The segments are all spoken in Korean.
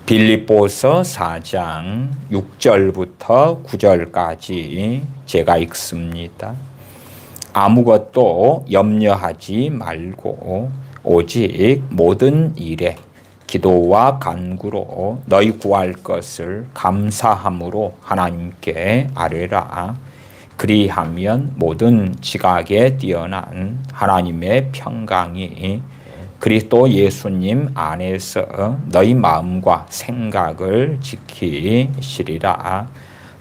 빌립보서 4장 6절부터 9절까지 제가 읽습니다. 아무것도 염려하지 말고 오직 모든 일에 기도와 간구로 너희 구할 것을 감사함으로 하나님께 아뢰라. 그리하면 모든 지각에 뛰어난 하나님의 평강이 그리스도 예수님 안에서 너희 마음과 생각을 지키시리라.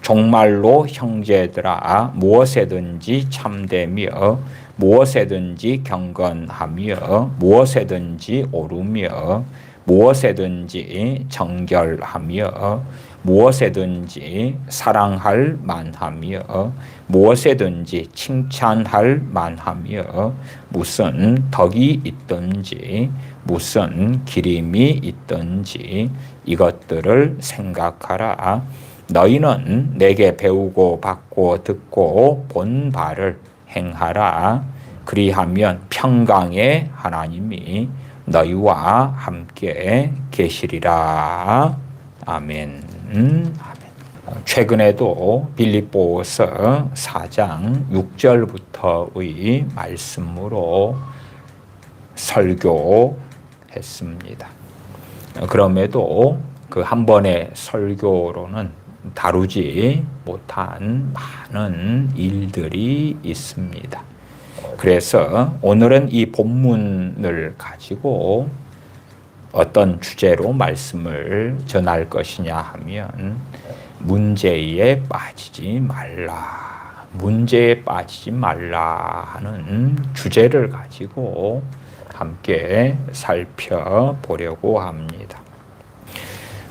정말로 형제들아, 무엇에든지 참되며 무엇에든지 경건하며 무엇에든지 오르며 무엇에든지 정결하며 무엇에든지 사랑할 만하며 무엇에든지 칭찬할 만하며 무슨 덕이 있든지 무슨 기림이 있든지 이것들을 생각하라. 너희는 내게 배우고 받고 듣고 본 바를 행하라. 그리하면 평강의 하나님이 너희와 함께 계시리라. 아멘. 최근에도 빌립보서 4장 6절부터의 말씀으로 설교했습니다. 그럼에도 그 한 번의 설교로는 다루지 못한 많은 일들이 있습니다. 그래서 오늘은 이 본문을 가지고 어떤 주제로 말씀을 전할 것이냐 하면 문제에 빠지지 말라. 문제에 빠지지 말라 하는 주제를 가지고 함께 살펴보려고 합니다.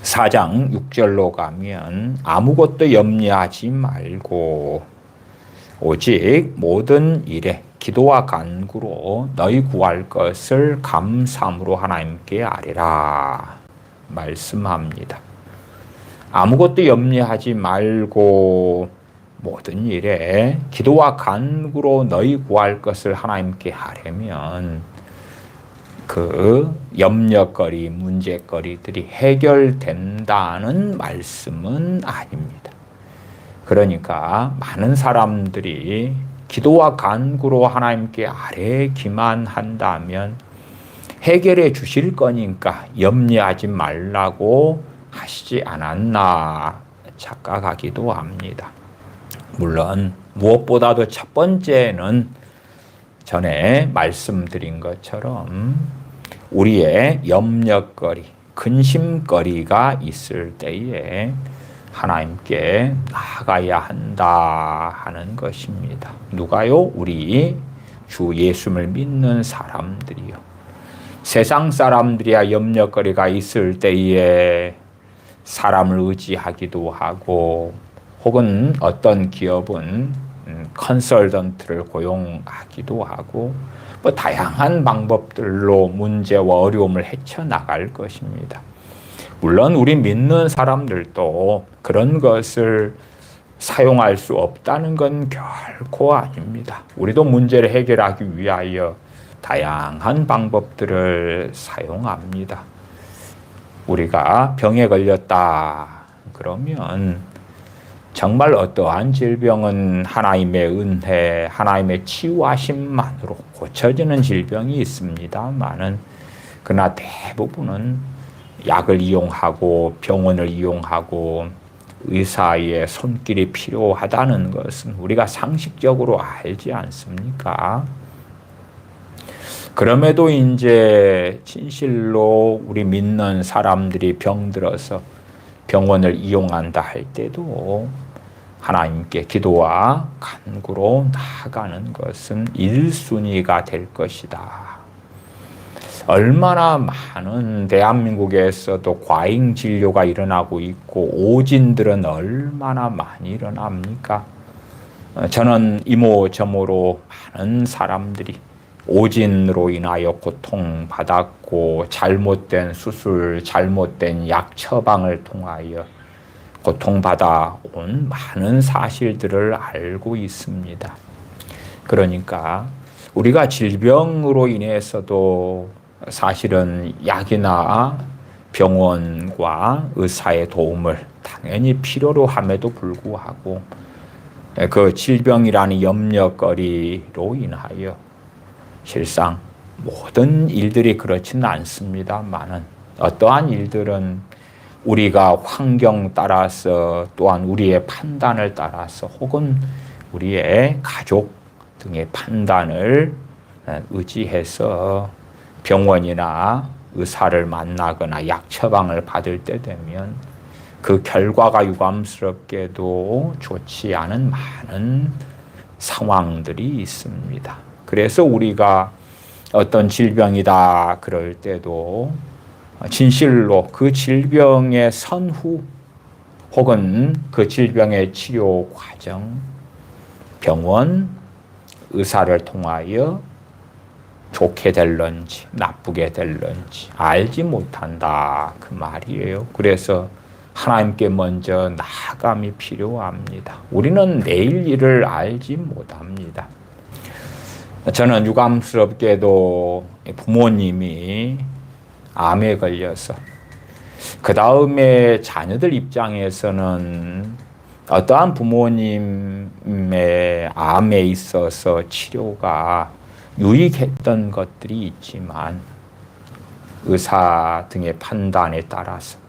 4장 6절로 가면 아무것도 염려하지 말고 오직 모든 일에 기도와 간구로 너희 구할 것을 감사함으로 하나님께 아뢰라 말씀합니다. 아무것도 염려하지 말고 모든 일에 기도와 간구로 너희 구할 것을 하나님께 하려면 그 염려거리, 문제거리들이 해결된다는 말씀은 아닙니다. 그러니까 많은 사람들이 기도와 간구로 하나님께 아뢰기만 한다면 해결해 주실 거니까 염려하지 말라고 하시지 않았나 착각하기도 합니다. 물론 무엇보다도 첫 번째는 전에 말씀드린 것처럼 우리의 염려거리, 근심거리가 있을 때에 하나님께 나아가야 한다 하는 것입니다. 누가요? 우리 주 예수를 믿는 사람들이요. 세상 사람들이야 염려거리가 있을 때에 사람을 의지하기도 하고 혹은 어떤 기업은 컨설턴트를 고용하기도 하고 뭐 다양한 방법들로 문제와 어려움을 헤쳐나갈 것입니다. 물론 우리 믿는 사람들도 그런 것을 사용할 수 없다는 건 결코 아닙니다. 우리도 문제를 해결하기 위하여 다양한 방법들을 사용합니다. 우리가 병에 걸렸다 그러면 정말 어떠한 질병은 하나님의 은혜, 하나님의 치유하심만으로 고쳐지는 질병이 있습니다만은 그러나 대부분은 약을 이용하고 병원을 이용하고 의사의 손길이 필요하다는 것은 우리가 상식적으로 알지 않습니까? 그럼에도 이제 진실로 우리 믿는 사람들이 병들어서 병원을 이용한다 할 때도 하나님께 기도와 간구로 나아가는 것은 1순위가 될 것이다. 얼마나 많은 대한민국에서도 과잉 진료가 일어나고 있고 오진들은 얼마나 많이 일어납니까? 저는 이모저모로 많은 사람들이 오진으로 인하여 고통받았고 잘못된 수술, 잘못된 약 처방을 통하여 고통받아 온 많은 사실들을 알고 있습니다. 그러니까 우리가 질병으로 인해서도 사실은 약이나 병원과 의사의 도움을 당연히 필요로 함에도 불구하고 그 질병이라는 염려거리로 인하여 실상 모든 일들이 그렇지는 않습니다만은 어떠한 일들은 우리가 환경 따라서 또한 우리의 판단을 따라서 혹은 우리의 가족 등의 판단을 의지해서 병원이나 의사를 만나거나 약 처방을 받을 때 되면 그 결과가 유감스럽게도 좋지 않은 많은 상황들이 있습니다. 그래서 우리가 어떤 질병이다 그럴 때도 진실로 그 질병의 선후 혹은 그 질병의 치료 과정, 병원, 의사를 통하여 좋게 될런지 나쁘게 될런지 알지 못한다 그 말이에요. 그래서 하나님께 먼저 나아감이 필요합니다. 우리는 내일 일을 알지 못합니다. 저는 유감스럽게도 부모님이 암에 걸려서 그 다음에 자녀들 입장에서는 어떠한 부모님의 암에 있어서 치료가 유익했던 것들이 있지만 의사 등의 판단에 따라서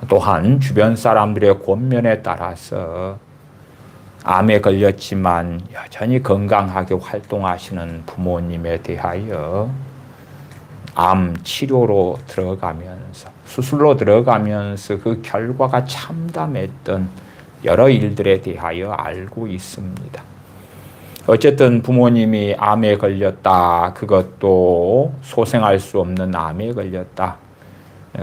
또한 주변 사람들의 권면에 따라서 암에 걸렸지만 여전히 건강하게 활동하시는 부모님에 대하여 암 치료로 들어가면서 수술로 들어가면서 그 결과가 참담했던 여러 일들에 대하여 알고 있습니다. 어쨌든 부모님이 암에 걸렸다. 그것도 소생할 수 없는 암에 걸렸다.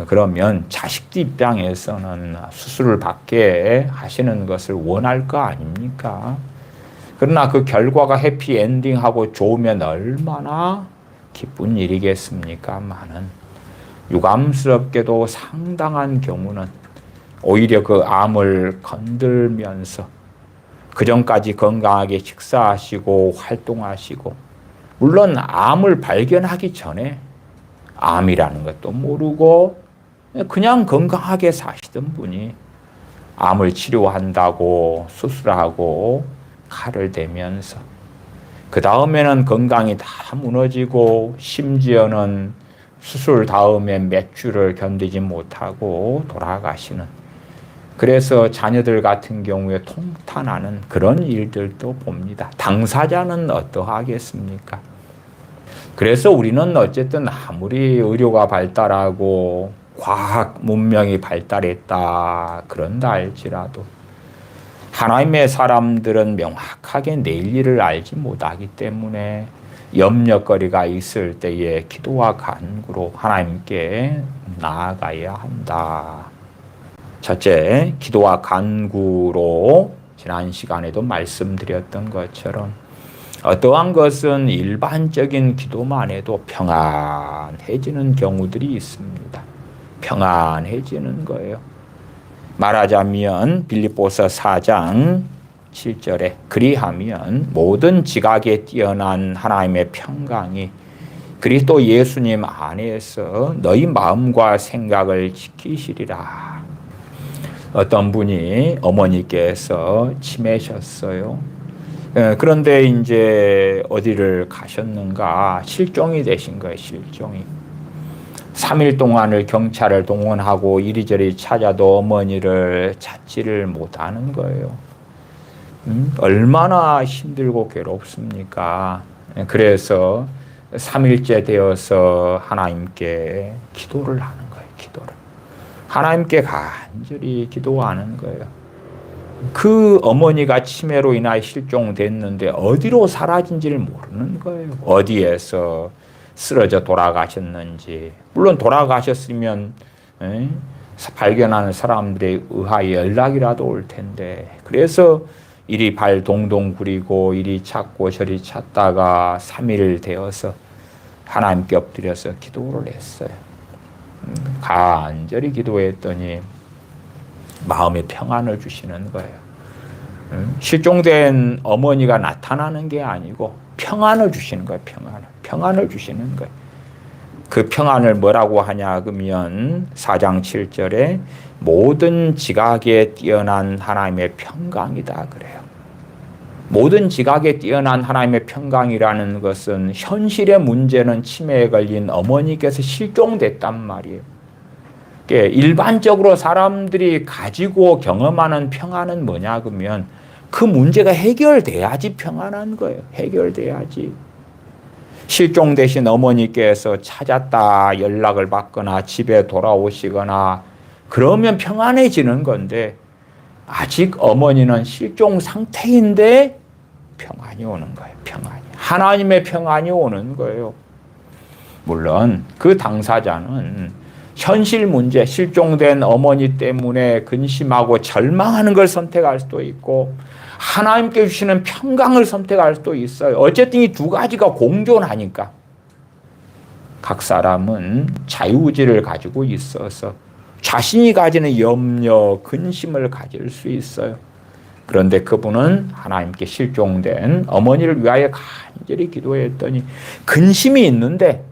그러면 자식들 입장에서는 수술을 받게 하시는 것을 원할 거 아닙니까? 그러나 그 결과가 해피엔딩하고 좋으면 얼마나 기쁜 일이겠습니까마는 유감스럽게도 상당한 경우는 오히려 그 암을 건들면서 그전까지 건강하게 식사하시고 활동하시고 물론 암을 발견하기 전에 암이라는 것도 모르고 그냥 건강하게 사시던 분이 암을 치료한다고 수술하고 칼을 대면서 그 다음에는 건강이 다 무너지고 심지어는 수술 다음에 몇 주를 견디지 못하고 돌아가시는 그래서 자녀들 같은 경우에 통탄하는 그런 일들도 봅니다. 당사자는 어떠하겠습니까? 그래서 우리는 어쨌든 아무리 의료가 발달하고 과학 문명이 발달했다 그런다 할지라도 하나님의 사람들은 명확하게 내일 일을 알지 못하기 때문에 염려거리가 있을 때에 기도와 간구로 하나님께 나아가야 한다. 첫째, 기도와 간구로 지난 시간에도 말씀드렸던 것처럼 어떠한 것은 일반적인 기도만 해도 평안해지는 경우들이 있습니다. 평안해지는 거예요. 말하자면 빌립보서 4장 7절에 그리하면 모든 지각에 뛰어난 하나님의 평강이 그리스도 예수님 안에서 너희 마음과 생각을 지키시리라. 어떤 분이 어머니께서 치매셨어요. 그런데 이제 어디를 가셨는가 실종이 되신 거예요. 실종이. 3일 동안을 경찰을 동원하고 이리저리 찾아도 어머니를 찾지를 못하는 거예요. 얼마나 힘들고 괴롭습니까? 그래서 3일째 되어서 하나님께 기도를 하는 거예요. 기도를. 하나님께 간절히 기도하는 거예요. 그 어머니가 치매로 인하여 실종됐는데 어디로 사라진지를 모르는 거예요. 어디에서 쓰러져 돌아가셨는지. 물론 돌아가셨으면 발견하는 사람들에 의하여 연락이라도 올 텐데. 그래서 이리 발 동동 구리고 이리 찾고 저리 찾다가 3일 되어서 하나님께 엎드려서 기도를 했어요. 간절히 기도했더니 마음의 평안을 주시는 거예요. 실종된 어머니가 나타나는 게 아니고 평안을 주시는 거예요. 평안을 주시는 거예요. 그 평안을 뭐라고 하냐 그러면 4장 7절에 모든 지각에 뛰어난 하나님의 평강이다 그래요. 모든 지각에 뛰어난 하나님의 평강이라는 것은 현실의 문제는 치매에 걸린 어머니께서 실종됐단 말이에요. 일반적으로 사람들이 가지고 경험하는 평안은 뭐냐 그러면 그 문제가 해결돼야지 평안한 거예요. 해결돼야지. 실종되신 어머니께서 찾았다 연락을 받거나 집에 돌아오시거나 그러면 평안해지는 건데 아직 어머니는 실종 상태인데 평안이 오는 거예요. 평안이. 하나님의 평안이 오는 거예요. 물론 그 당사자는 현실 문제, 실종된 어머니 때문에 근심하고 절망하는 걸 선택할 수도 있고 하나님께 주시는 평강을 선택할 수도 있어요. 어쨌든 이 두 가지가 공존하니까 각 사람은 자유의지를 가지고 있어서 자신이 가지는 염려, 근심을 가질 수 있어요. 그런데 그분은 하나님께 실종된 어머니를 위하여 간절히 기도했더니 근심이 있는데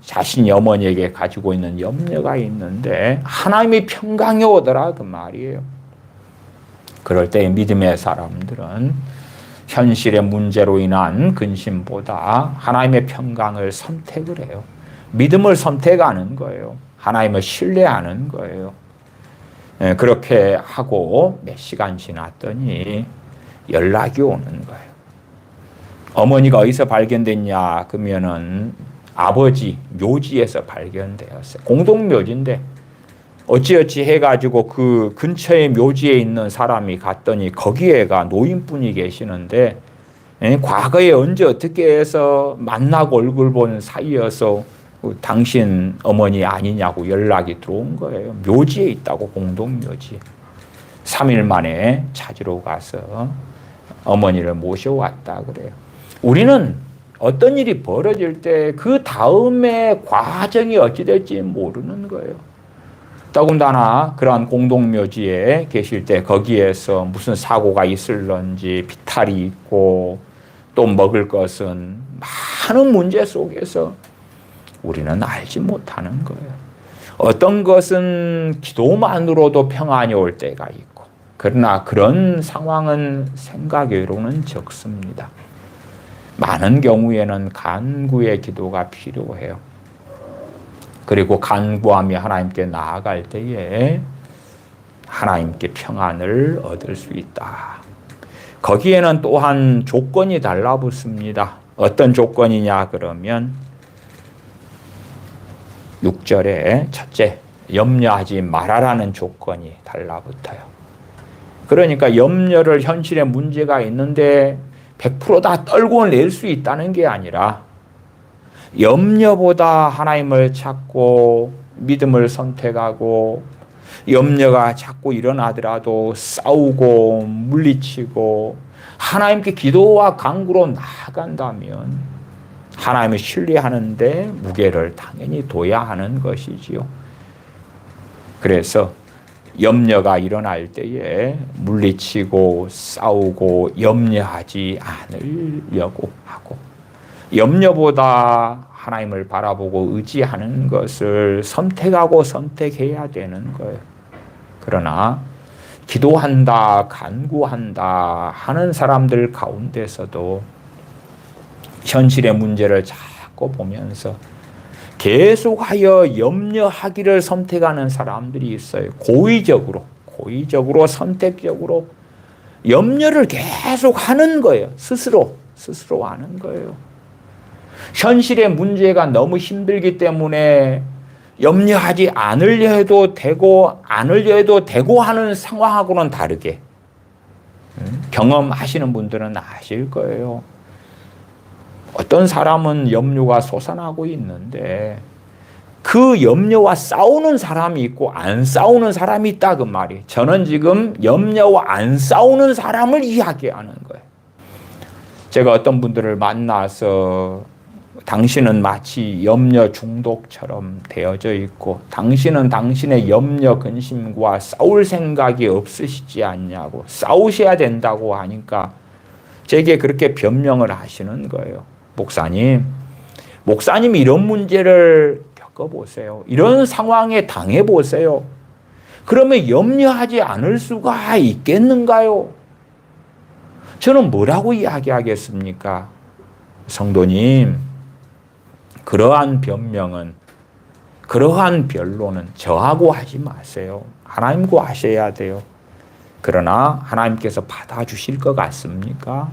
자신이 어머니에게 가지고 있는 염려가 있는데 하나님의 평강이 오더라 그 말이에요. 그럴 때 믿음의 사람들은 현실의 문제로 인한 근심보다 하나님의 평강을 선택을 해요. 믿음을 선택하는 거예요. 하나님을 신뢰하는 거예요. 그렇게 하고 몇 시간 지났더니 연락이 오는 거예요. 어머니가 어디서 발견됐냐 그러면은 아버지 묘지에서 발견되었어요. 공동묘지인데 어찌어찌 해가지고 그 근처에 묘지에 있는 사람이 갔더니 거기에가 노인분이 계시는데 과거에 언제 어떻게 해서 만나고 얼굴 본 사이여서 당신 어머니 아니냐고 연락이 들어온 거예요. 묘지에 있다고 공동묘지. 3일 만에 찾으러 가서 어머니를 모셔왔다 그래요. 우리는 어떤 일이 벌어질 때 그 다음에 과정이 어찌 될지 모르는 거예요. 더군다나 그러한 공동묘지에 계실 때 거기에서 무슨 사고가 있을런지 비탈이 있고 또 먹을 것은 많은 문제 속에서 우리는 알지 못하는 거예요. 어떤 것은 기도만으로도 평안이 올 때가 있고 그러나 그런 상황은 생각외로는 적습니다. 많은 경우에는 간구의 기도가 필요해요. 그리고 간구하며 하나님께 나아갈 때에 하나님께 평안을 얻을 수 있다. 거기에는 또한 조건이 달라붙습니다. 어떤 조건이냐 그러면 6절에 첫째, 염려하지 말아라는 조건이 달라붙어요. 그러니까 염려를 현실에 문제가 있는데 100%다 떨고 낼 수 있다는 게 아니라 염려보다 하나님을 찾고 믿음을 선택하고 염려가 자꾸 일어나더라도 싸우고 물리치고 하나님께 기도와 간구로 나아간다면 하나님을 신뢰하는데 무게를 당연히 둬야 하는 것이지요. 그래서 염려가 일어날 때에 물리치고 싸우고 염려하지 않으려고 하고 염려보다 하나님을 바라보고 의지하는 것을 선택하고 선택해야 되는 거예요. 그러나 기도한다, 간구한다 하는 사람들 가운데서도 현실의 문제를 자꾸 보면서 계속하여 염려하기를 선택하는 사람들이 있어요. 고의적으로 선택적으로 염려를 계속 하는 거예요. 스스로 하는 거예요. 현실의 문제가 너무 힘들기 때문에 염려하지 않으려 해도 되고 하는 상황하고는 다르게 경험하시는 분들은 아실 거예요. 어떤 사람은 염려가 솟아나고 있는데 그 염려와 싸우는 사람이 있고 안 싸우는 사람이 있다 그 말이. 저는 지금 염려와 안 싸우는 사람을 이야기하는 거예요. 제가 어떤 분들을 만나서 당신은 마치 염려 중독처럼 되어져 있고 당신은 당신의 염려 근심과 싸울 생각이 없으시지 않냐고 싸우셔야 된다고 하니까 제게 그렇게 변명을 하시는 거예요. 목사님, 목사님이 이런 문제를 겪어보세요. 이런 상황에 당해보세요. 그러면 염려하지 않을 수가 있겠는가요? 저는 뭐라고 이야기하겠습니까? 성도님, 그러한 변명은, 그러한 변론은 저하고 하지 마세요. 하나님과 하셔야 돼요. 그러나 하나님께서 받아주실 것 같습니까?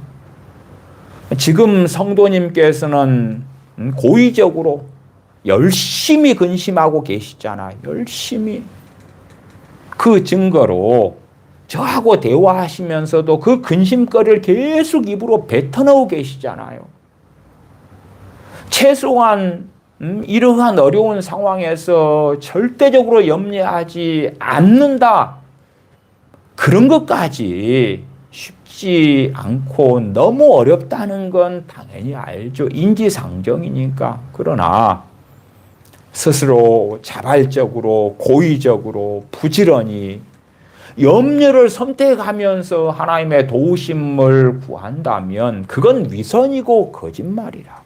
지금 성도님께서는 고의적으로 열심히 근심하고 계시잖아요. 열심히. 그 증거로 저하고 대화하시면서도 그 근심거리를 계속 입으로 뱉어넣고 계시잖아요. 최소한 이러한 어려운 상황에서 절대적으로 염려하지 않는다. 그런 것까지 쉽지 않고 너무 어렵다는 건 당연히 알죠. 인지상정이니까. 그러나 스스로 자발적으로 고의적으로 부지런히 염려를 선택하면서 하나님의 도우심을 구한다면 그건 위선이고 거짓말이라고.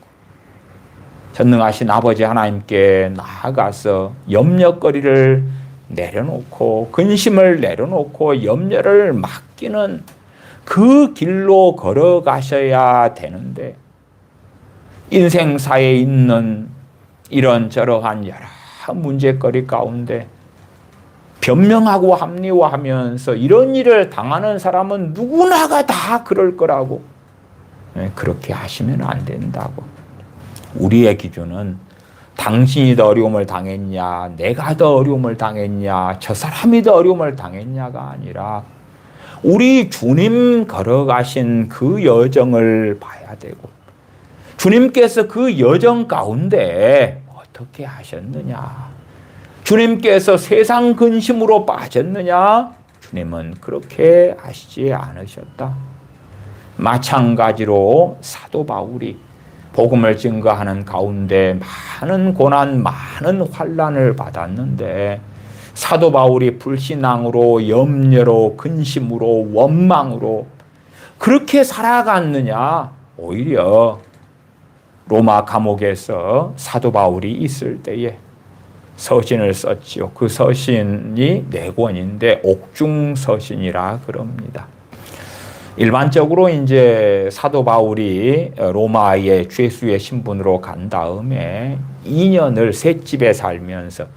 전능하신 아버지 하나님께 나아가서 염려거리를 내려놓고 근심을 내려놓고 염려를 맡기는 그 길로 걸어가셔야 되는데, 인생사에 있는 이런저러한 여러 문제거리 가운데 변명하고 합리화하면서 이런 일을 당하는 사람은 누구나가 다 그럴 거라고, 그렇게 하시면 안 된다고. 우리의 기준은 당신이 더 어려움을 당했냐, 내가 더 어려움을 당했냐, 저 사람이 더 어려움을 당했냐가 아니라 우리 주님 걸어가신 그 여정을 봐야 되고, 주님께서 그 여정 가운데 어떻게 하셨느냐, 주님께서 세상 근심으로 빠졌느냐, 주님은 그렇게 하시지 않으셨다. 마찬가지로 사도 바울이 복음을 증거하는 가운데 많은 고난, 많은 환난을 받았는데 사도 바울이 불신앙으로, 염려로, 근심으로, 원망으로 그렇게 살아갔느냐? 오히려 로마 감옥에서 사도 바울이 있을 때에 서신을 썼지요. 그 서신이 4권인데 옥중서신이라 그럽니다. 일반적으로 이제 사도 바울이 로마의 죄수의 신분으로 간 다음에 2년을 셋집에 살면서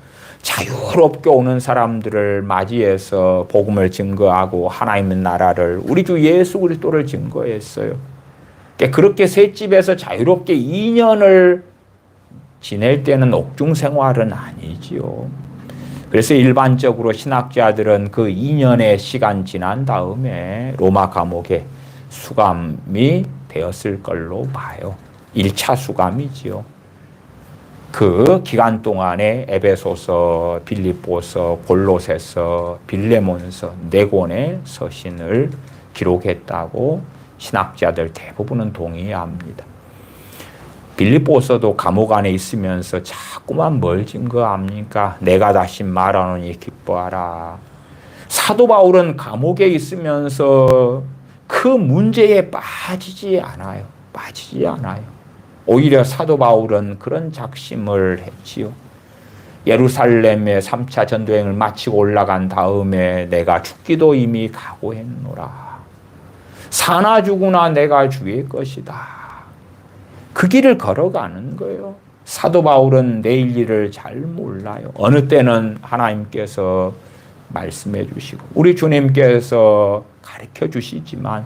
자유롭게 오는 사람들을 맞이해서 복음을 증거하고 하나님의 나라를, 우리 주 예수 그리스도를 증거했어요. 그렇게 셋집에서 자유롭게 2년을 지낼 때는 옥중 생활은 아니지요. 그래서 일반적으로 신학자들은 그 2년의 시간 지난 다음에 로마 감옥에 수감이 되었을 걸로 봐요. 1차 수감이지요. 그 기간 동안에 에베소서, 빌립보서, 골로새서, 빌레몬서 4권의 서신을 기록했다고 신학자들 대부분은 동의합니다. 빌립보서도 감옥 안에 있으면서 자꾸만 뭘 증거합니까? 내가 다시 말하노니 기뻐하라. 사도 바울은 감옥에 있으면서 그 문제에 빠지지 않아요. 오히려 사도 바울은 그런 작심을 했지요. 예루살렘에 3차 전도행을 마치고 올라간 다음에 내가 죽기도 이미 각오했노라. 사나 죽으나 내가 주의 것이다. 그 길을 걸어가는 거예요. 사도 바울은 내일 일을 잘 몰라요. 어느 때는 하나님께서 말씀해 주시고 우리 주님께서 가르쳐 주시지만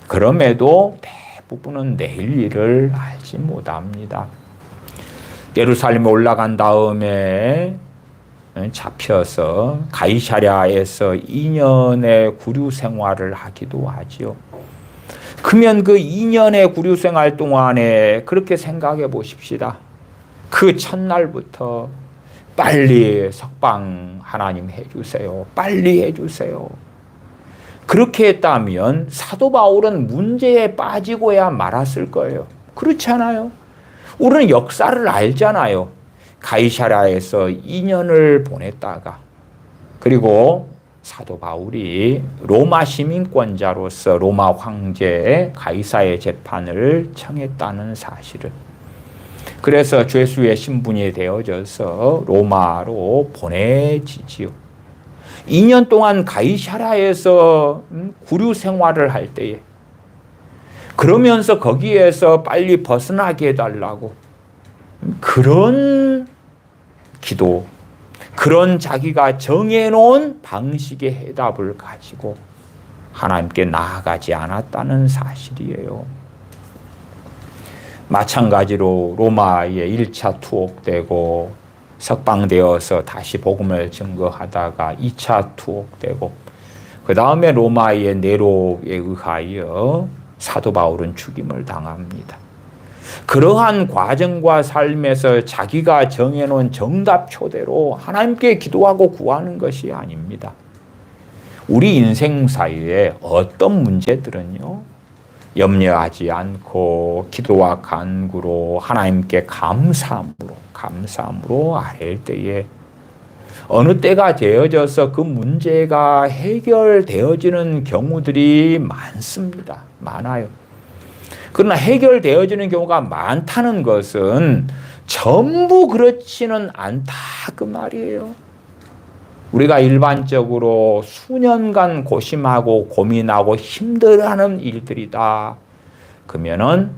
그럼에도 대부분은 내일 일을 알지 못합니다. 예루살렘에 올라간 다음에 잡혀서 가이사랴에서 2년의 구류 생활을 하기도 하지요. 그러면 그 2년의 구류 생활 동안에 그렇게 생각해 보십시다. 그 첫날부터 빨리 석방 하나님 해주세요. 빨리 해주세요. 그렇게 했다면 사도 바울은 문제에 빠지고야 말았을 거예요. 그렇지 않아요? 우리는 역사를 알잖아요. 가이사랴에서 2년을 보냈다가 그리고 사도 바울이 로마 시민권자로서 로마 황제 가이사의 재판을 청했다는 사실을, 그래서 죄수의 신분이 되어져서 로마로 보내지지요. 2년 동안 가이사랴에서 구류 생활을 할 때에 그러면서 거기에서 빨리 벗어나게 해달라고 그런 기도, 그런 자기가 정해놓은 방식의 해답을 가지고 하나님께 나아가지 않았다는 사실이에요. 마찬가지로 로마에 1차 투옥되고 석방되어서 다시 복음을 증거하다가 2차 투옥되고 그 다음에 로마의 네로에 의하여 사도 바울은 죽임을 당합니다. 그러한 과정과 삶에서 자기가 정해놓은 정답표대로 하나님께 기도하고 구하는 것이 아닙니다. 우리 인생사에 어떤 문제들은요, 염려하지 않고 기도와 간구로 하나님께 감사함으로 아뢰일 때에 어느 때가 되어져서 그 문제가 해결되어지는 경우들이 많습니다. 많아요. 그러나 해결되어지는 경우가 많다는 것은 전부 그렇지는 않다 그 말이에요. 우리가 일반적으로 수년간 고심하고 고민하고 힘들어하는 일들이다. 그러면은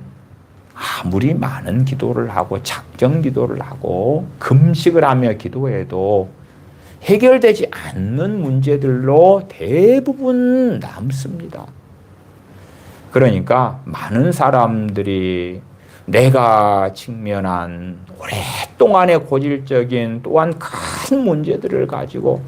아무리 많은 기도를 하고 작정 기도를 하고 금식을 하며 기도해도 해결되지 않는 문제들로 대부분 남습니다. 그러니까 많은 사람들이 내가 직면한 오랫동안의 고질적인 또한 큰 문제들을 가지고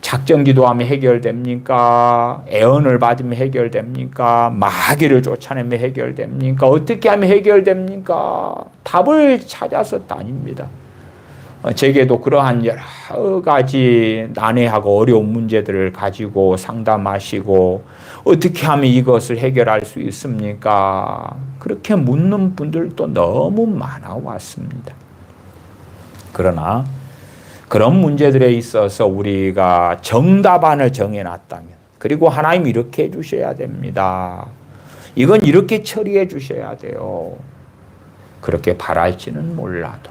작정 기도하면 해결됩니까? 애언을 받으면 해결됩니까? 마귀를 쫓아내면 해결됩니까? 어떻게 하면 해결됩니까? 답을 찾아서 다닙니다. 제게도 그러한 여러 가지 난해하고 어려운 문제들을 가지고 상담하시고 어떻게 하면 이것을 해결할 수 있습니까? 그렇게 묻는 분들도 너무 많아 왔습니다. 그러나 그런 문제들에 있어서 우리가 정답안을 정해놨다면 그리고 하나님 이렇게 해주셔야 됩니다. 이건 이렇게 처리해 주셔야 돼요. 그렇게 바랄지는 몰라도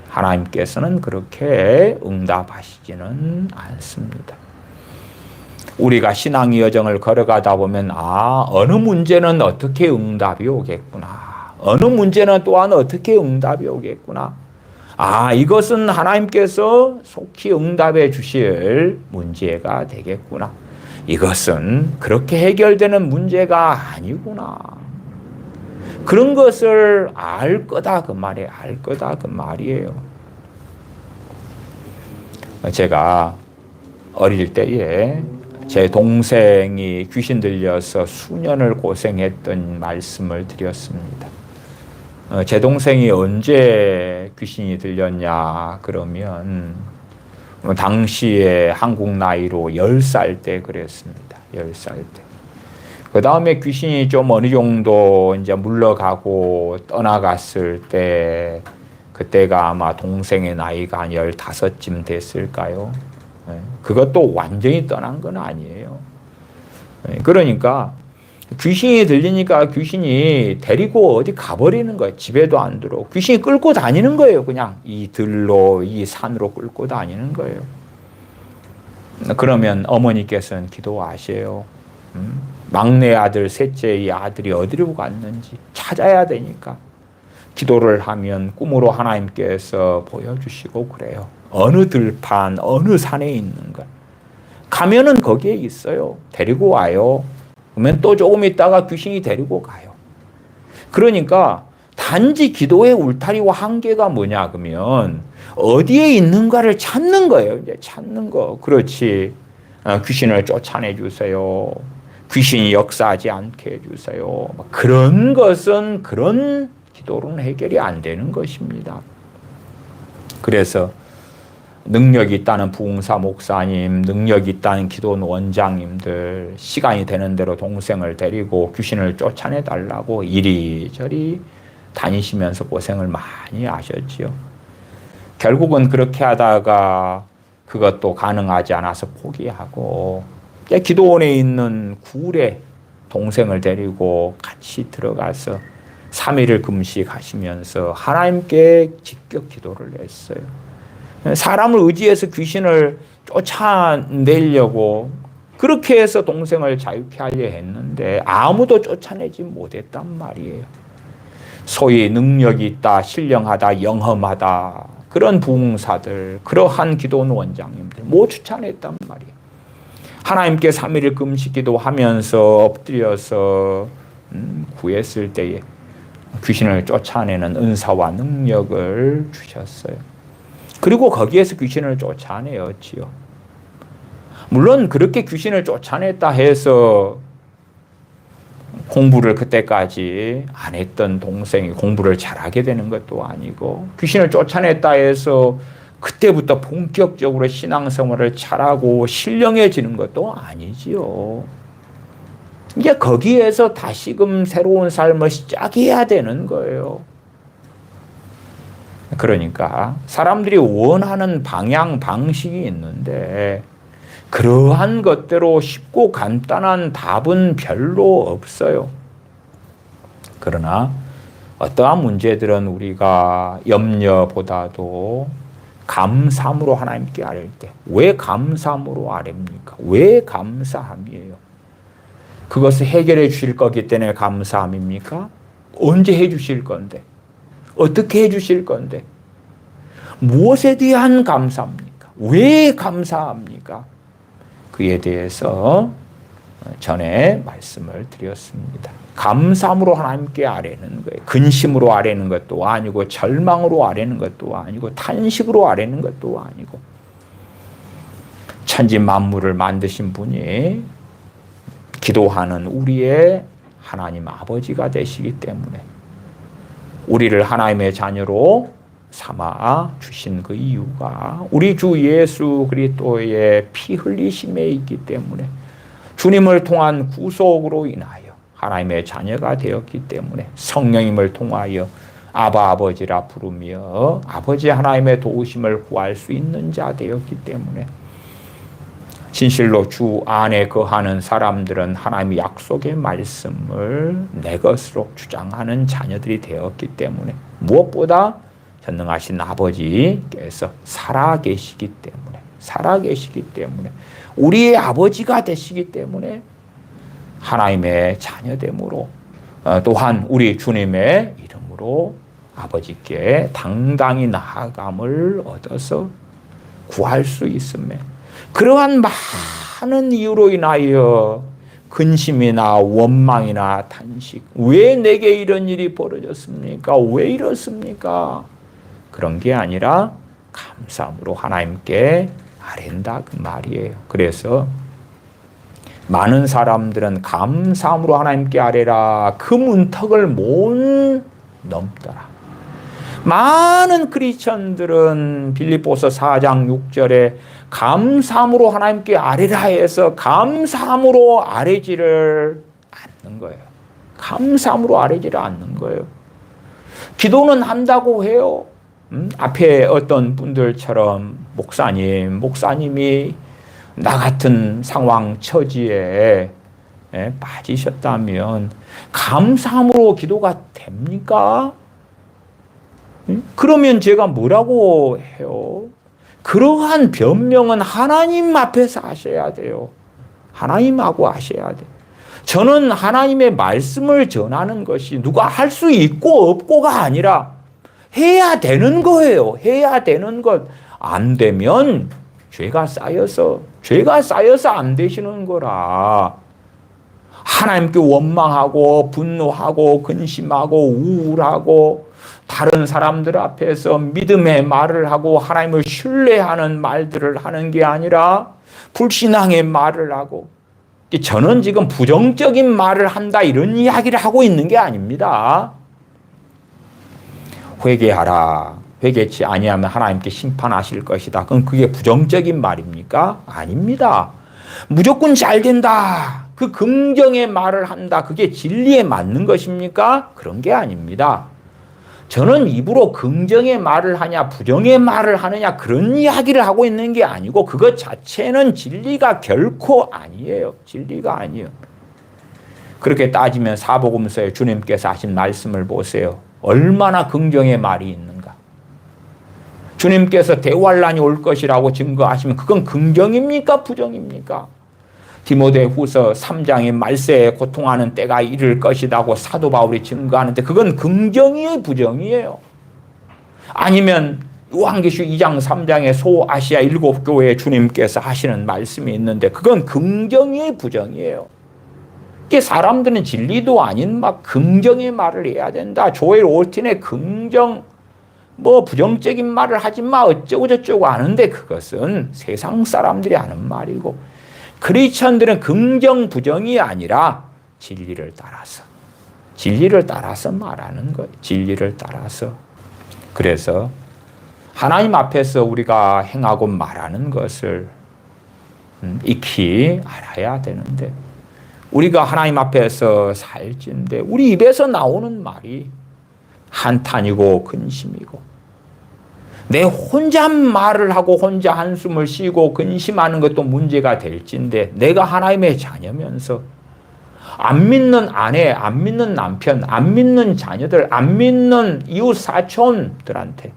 하나님께서는 그렇게 응답하시지는 않습니다. 우리가 신앙의 여정을 걸어가다 보면 어느 문제는 어떻게 응답이 오겠구나. 어느 문제는 또한 어떻게 응답이 오겠구나. 이것은 하나님께서 속히 응답해 주실 문제가 되겠구나. 이것은 그렇게 해결되는 문제가 아니구나. 그런 것을 알 거다 그 말이에요. 알 거다 그 말이에요. 제가 어릴 때에 제 동생이 귀신 들려서 수년을 고생했던 말씀을 드렸습니다. 제 동생이 언제 귀신이 들렸냐 그러면 당시에 한국 나이로 10살 때 그랬습니다. 10살 때. 그 다음에 귀신이 좀 어느 정도 이제 물러가고 떠나갔을 때 그때가 아마 동생의 나이가 한 15쯤 됐을까요? 그것도 완전히 떠난 건 아니에요. 그러니까 귀신이 들리니까 귀신이 데리고 어디 가버리는 거예요. 집에도 안 들어. 귀신이 끌고 다니는 거예요. 그냥 이 들로 이 산으로 끌고 다니는 거예요. 그러면 어머니께서는 기도하세요. 막내 아들, 셋째 이 아들이 어디로 갔는지 찾아야 되니까 기도를 하면 꿈으로 하나님께서 보여주시고 그래요. 어느 들판, 어느 산에 있는 걸. 가면은 거기에 있어요. 데리고 와요. 그러면 또 조금 있다가 귀신이 데리고 가요. 그러니까 단지 기도의 울타리와 한계가 뭐냐 그러면 어디에 있는가를 찾는 거예요. 이제 찾는 거. 그렇지. 귀신을 쫓아내 주세요. 귀신이 역사하지 않게 해주세요. 그런 것은 그런 기도로는 해결이 안 되는 것입니다. 그래서 능력이 있다는 부흥사 목사님, 능력이 있다는 기도 원장님들 시간이 되는 대로 동생을 데리고 귀신을 쫓아내 달라고 이리저리 다니시면서 고생을 많이 하셨지요. 결국은 그렇게 하다가 그것도 가능하지 않아서 포기하고 기도원에 있는 굴에 동생을 데리고 같이 들어가서 3일을 금식하시면서 하나님께 직접 기도를 했어요. 사람을 의지해서 귀신을 쫓아내려고 그렇게 해서 동생을 자유케 하려 했는데 아무도 쫓아내지 못했단 말이에요. 소위 능력이 있다, 신령하다, 영험하다 그런 부흥사들, 그러한 기도원 원장님들 못 쫓아냈단 말이에요. 하나님께 3일을 금식 기도하면서 엎드려서 구했을 때에 귀신을 쫓아내는 은사와 능력을 주셨어요. 그리고 거기에서 귀신을 쫓아내었지요. 물론 그렇게 귀신을 쫓아냈다 해서 공부를 그때까지 안 했던 동생이 공부를 잘하게 되는 것도 아니고, 귀신을 쫓아냈다 해서 그때부터 본격적으로 신앙생활을 잘하고 신령해지는 것도 아니지요. 이제 거기에서 다시금 새로운 삶을 시작해야 되는 거예요. 그러니까 사람들이 원하는 방향, 방식이 있는데 그러한 것대로 쉽고 간단한 답은 별로 없어요. 그러나 어떠한 문제들은 우리가 염려보다도 감사함으로 하나님께 아뢰일 때, 왜 감사함으로 아뢰입니까? 왜 감사함이에요? 그것을 해결해 주실 거기 때문에 감사함입니까? 언제 해 주실 건데? 어떻게 해 주실 건데? 무엇에 대한 감사합니까? 왜 감사합니까? 그에 대해서 전에 말씀을 드렸습니다. 감사함으로 하나님께 아뢰는 거예요. 근심으로 아뢰는 것도 아니고, 절망으로 아뢰는 것도 아니고, 탄식으로 아뢰는 것도 아니고, 천지 만물을 만드신 분이 기도하는 우리의 하나님 아버지가 되시기 때문에 우리를 하나님의 자녀로 삼아 주신 그 이유가 우리 주 예수 그리스도의 피 흘리심에 있기 때문에, 주님을 통한 구속으로 인하여 하나님의 자녀가 되었기 때문에, 성령님을 통하여 아바 아버지라 부르며 아버지 하나님의 도우심을 구할 수 있는 자 되었기 때문에, 진실로 주 안에 거하는 사람들은 하나님의 약속의 말씀을 내 것으로 주장하는 자녀들이 되었기 때문에, 무엇보다 전능하신 아버지께서 살아계시기 때문에 우리의 아버지가 되시기 때문에 하나님의 자녀됨으로, 또한 우리 주님의 이름으로 아버지께 당당히 나아감을 얻어서 구할 수 있음에, 그러한 많은 이유로 인하여 근심이나 원망이나 탄식, 왜 내게 이런 일이 벌어졌습니까? 왜 이렇습니까? 그런 게 아니라 감사함으로 하나님께 아뢰는다 그 말이에요. 그래서 많은 사람들은 감사함으로 하나님께 아뢰라 그 문턱을 못 넘더라. 많은 크리스천들은 빌립보서 4장 6절에 감사함으로 하나님께 아뢰라 해서 감사함으로 아뢰지를 않는 거예요. 감사함으로 아뢰지를 않는 거예요. 기도는 한다고 해요. 앞에 어떤 분들처럼 목사님이 나 같은 상황 처지에 빠지셨다면 감사함으로 기도가 됩니까? 그러면 제가 뭐라고 해요? 그러한 변명은 하나님 앞에서 하셔야 돼요. 하나님하고 하셔야 돼요. 저는 하나님의 말씀을 전하는 것이 누가 할 수 있고 없고가 아니라 해야 되는 거예요. 해야 되는 것. 안 되면 죄가 쌓여서 안 되시는 거라. 하나님께 원망하고 분노하고 근심하고 우울하고 다른 사람들 앞에서 믿음의 말을 하고 하나님을 신뢰하는 말들을 하는 게 아니라 불신앙의 말을 하고, 저는 지금 부정적인 말을 한다 이런 이야기를 하고 있는 게 아닙니다. 회개하라. 회개치 아니하면 하나님께 심판하실 것이다. 그럼 그게 부정적인 말입니까? 아닙니다. 무조건 잘 된다. 그 긍정의 말을 한다. 그게 진리에 맞는 것입니까? 그런 게 아닙니다. 저는 입으로 긍정의 말을 하냐 부정의 말을 하느냐 그런 이야기를 하고 있는 게 아니고, 그것 자체는 진리가 결코 아니에요. 진리가 아니에요. 그렇게 따지면 사복음서에 주님께서 하신 말씀을 보세요. 얼마나 긍정의 말이 있는가. 주님께서 대환란이 올 것이라고 증거하시면 그건 긍정입니까? 부정입니까? 디모데후서 3장에 말세에 고통하는 때가 이를 것이라고 사도 바울이 증거하는데 그건 긍정이에요? 부정이에요? 아니면 요한계시록 2장 3장에 소아시아 7교회에 주님께서 하시는 말씀이 있는데 그건 긍정이에요? 부정이에요? 이게 사람들은 진리도 아닌 막 긍정의 말을 해야 된다. 조엘 올틴의 긍정 부정적인 말을 하지 마 어쩌고 저쩌고 하는데 그것은 세상 사람들이 하는 말이고 크리스천들은 긍정 부정이 아니라 진리를 따라서 말하는 거예요. 진리를 따라서. 그래서 하나님 앞에서 우리가 행하고 말하는 것을 익히 알아야 되는데 우리가 하나님 앞에서 살진데 우리 입에서 나오는 말이 한탄이고 근심이고 내 혼자 말을 하고 혼자 한숨을 쉬고 근심하는 것도 문제가 될진데 내가 하나님의 자녀면서 안 믿는 아내, 안 믿는 남편, 안 믿는 자녀들, 안 믿는 이웃 사촌들한테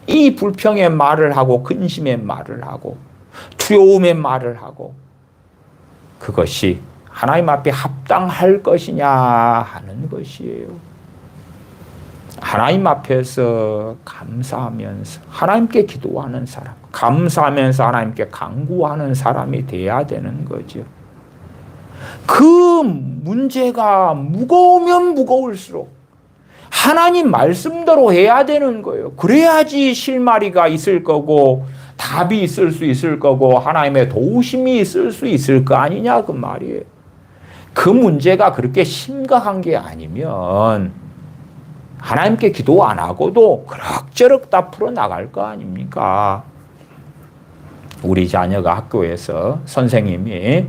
이 불평의 말을 하고 근심의 말을 하고 두려움의 말을 하고 그것이 하나님 앞에 합당할 것이냐 하는 것이에요. 하나님 앞에서 감사하면서 하나님께 기도하는 사람, 감사하면서 하나님께 간구하는 사람이 돼야 되는 거죠. 그 문제가 무거우면 무거울수록 하나님 말씀대로 해야 되는 거예요. 그래야지 실마리가 있을 거고 답이 있을 수 있을 거고 하나님의 도우심이 있을 수 있을 거 아니냐 그 말이에요. 그 문제가 그렇게 심각한 게 아니면 하나님께 기도 안 하고도 그럭저럭 다 풀어나갈 거 아닙니까? 우리 자녀가 학교에서 선생님이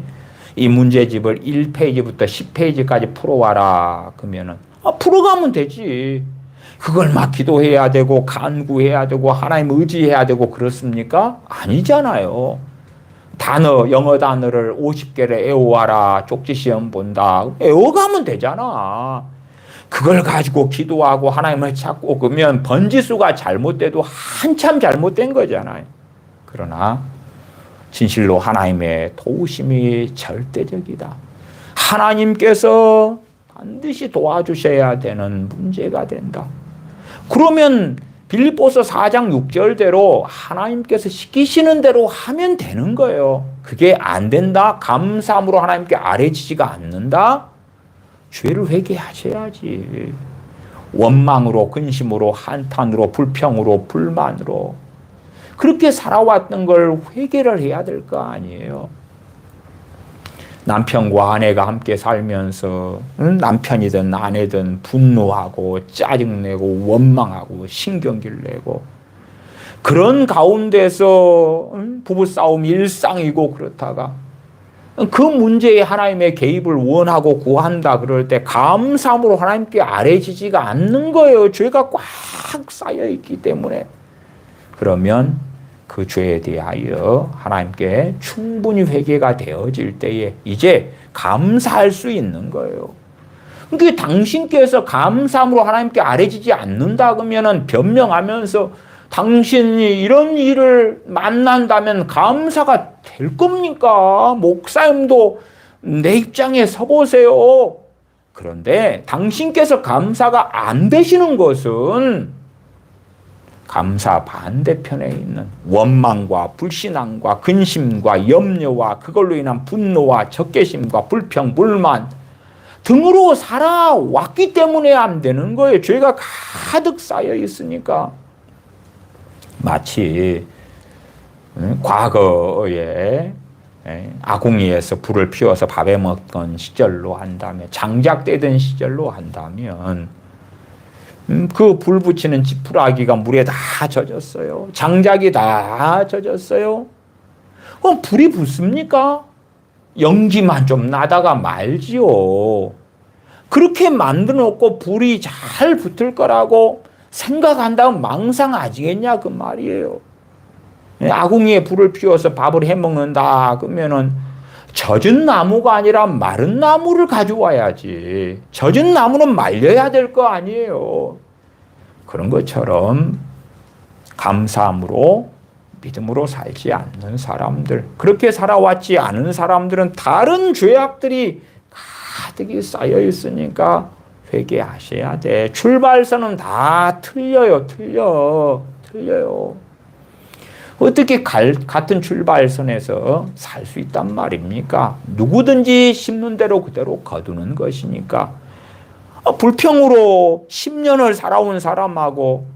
이 문제집을 1페이지부터 10페이지까지 풀어와라 그러면은 풀어가면 되지. 그걸 막 기도해야 되고 간구해야 되고 하나님 의지해야 되고 그렇습니까? 아니잖아요. 영어 단어를 50개를 외워와라. 쪽지시험 본다. 외워가면 되잖아. 그걸 가지고 기도하고 하나님을 찾고 그러면 번지수가 잘못돼도 한참 잘못된 거잖아요. 그러나 진실로 하나님의 도우심이 절대적이다. 하나님께서 반드시 도와주셔야 되는 문제가 된다. 그러면 빌립보서 4장 6절대로 하나님께서 시키시는 대로 하면 되는 거예요. 그게 안 된다? 감사함으로 하나님께 아뢰지지가 않는다? 죄를 회개하셔야지. 원망으로, 근심으로, 한탄으로, 불평으로, 불만으로 그렇게 살아왔던 걸 회개를 해야 될 거 아니에요. 남편과 아내가 함께 살면서 남편이든 아내든 분노하고 짜증내고 원망하고 신경질 내고 그런 가운데서 부부싸움이 일상이고 그렇다가 그 문제에 하나님의 개입을 원하고 구한다 그럴 때 감사함으로 하나님께 아뢰지지가 않는 거예요. 죄가 꽉 쌓여있기 때문에. 그러면 그 죄에 대하여 하나님께 충분히 회개가 되어질 때에 이제 감사할 수 있는 거예요. 그러니까 당신께서 감사함으로 하나님께 아뢰지지 않는다 그러면은 변명하면서 당신이 이런 일을 만난다면 감사가 될 겁니까? 목사님도 내 입장에 서보세요. 그런데 당신께서 감사가 안 되시는 것은 감사 반대편에 있는 원망과 불신앙과 근심과 염려와 그걸로 인한 분노와 적개심과 불평, 불만 등으로 살아왔기 때문에 안 되는 거예요. 죄가 가득 쌓여 있으니까. 마치 과거에 아궁이에서 불을 피워서 밥에 먹던 시절로 한다면 장작되던 시절로 한다면 그 불 붙이는 지푸라기가 물에 다 젖었어요. 장작이 다 젖었어요. 그럼 불이 붙습니까? 연기만 좀 나다가 말지요. 그렇게 만들어 놓고 불이 잘 붙을 거라고 생각한다면 망상하지겠냐 그 말이에요. 아궁이에 불을 피워서 밥을 해 먹는다 그러면은 젖은 나무가 아니라 마른 나무를 가져와야지. 젖은 나무는 말려야 될 거 아니에요. 그런 것처럼 감사함으로 믿음으로 살지 않는 사람들, 그렇게 살아왔지 않은 사람들은 다른 죄악들이 가득히 쌓여 있으니까 회개하셔야 돼. 출발선은 다 틀려요. 틀려요. 어떻게 같은 출발선에서 살 수 있단 말입니까? 누구든지 심는 대로 그대로 거두는 것이니까. 불평으로 10년을 살아온 사람하고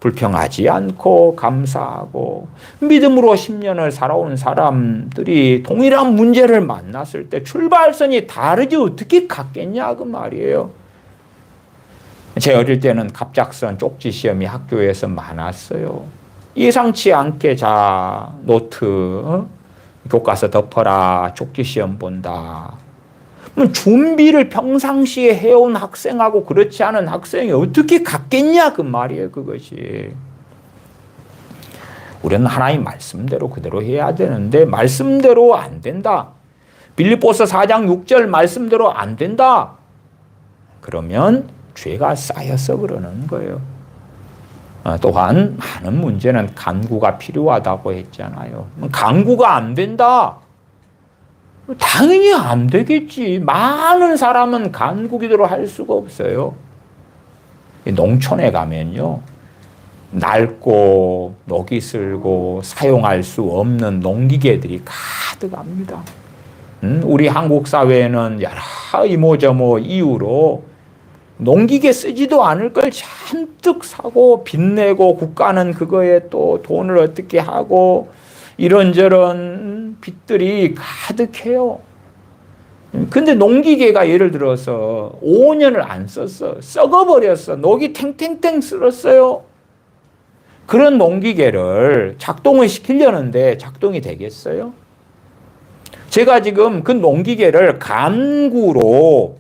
불평하지 않고 감사하고 믿음으로 10년을 살아온 사람들이 동일한 문제를 만났을 때 출발선이 다르지 어떻게 같겠냐 그 말이에요. 제 어릴 때는 갑작스런 쪽지 시험이 학교에서 많았어요. 예상치 않게 노트 교과서 덮어라, 쪽지 시험 본다. 준비를 평상시에 해온 학생하고 그렇지 않은 학생이 어떻게 같겠냐 그 말이에요. 그것이 우리는 하나님 말씀대로 그대로 해야 되는데 말씀대로 안 된다. 빌립보서 4장 6절 말씀대로 안 된다. 그러면 죄가 쌓여서 그러는 거예요. 또한 많은 문제는 간구가 필요하다고 했잖아요. 간구가 안 된다. 당연히 안 되겠지. 많은 사람은 간구 기도를 할 수가 없어요. 농촌에 가면요, 낡고 녹이 슬고 사용할 수 없는 농기계들이 가득합니다. 우리 한국 사회에는 여러 이모저모 이유로 농기계 쓰지도 않을 걸 잔뜩 사고 빚내고 국가는 그거에 또 돈을 어떻게 하고 이런저런 빚들이 가득해요. 근데 농기계가 예를 들어서 5년을 안 썼어. 썩어버렸어. 녹이 탱탱탱 쓸었어요. 그런 농기계를 작동을 시키려는데 작동이 되겠어요? 제가 지금 그 농기계를 간구로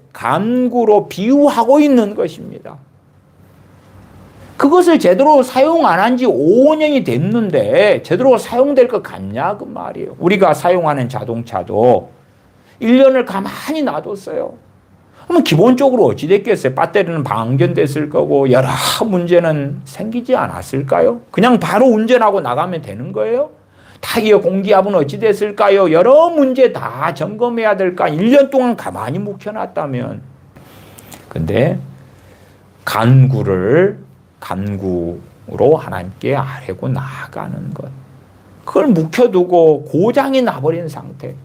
비유하고 있는 것입니다. 그것을 제대로 사용 안 한 지 5년이 됐는데 제대로 사용될 것 같냐 그 말이에요. 우리가 사용하는 자동차도 1년을 가만히 놔뒀어요. 그러면 기본적으로 어찌 됐겠어요? 배터리는 방전됐을 거고 여러 문제는 생기지 않았을까요? 그냥 바로 운전하고 나가면 되는 거예요? 타이어 공기압은 어찌 됐을까요? 여러 문제 다 점검해야 될까? 1년 동안 가만히 묵혀놨다면. 근데 간구로 하나님께 아뢰고 나아가는 것. 그걸 묵혀두고 고장이 나버린 상태.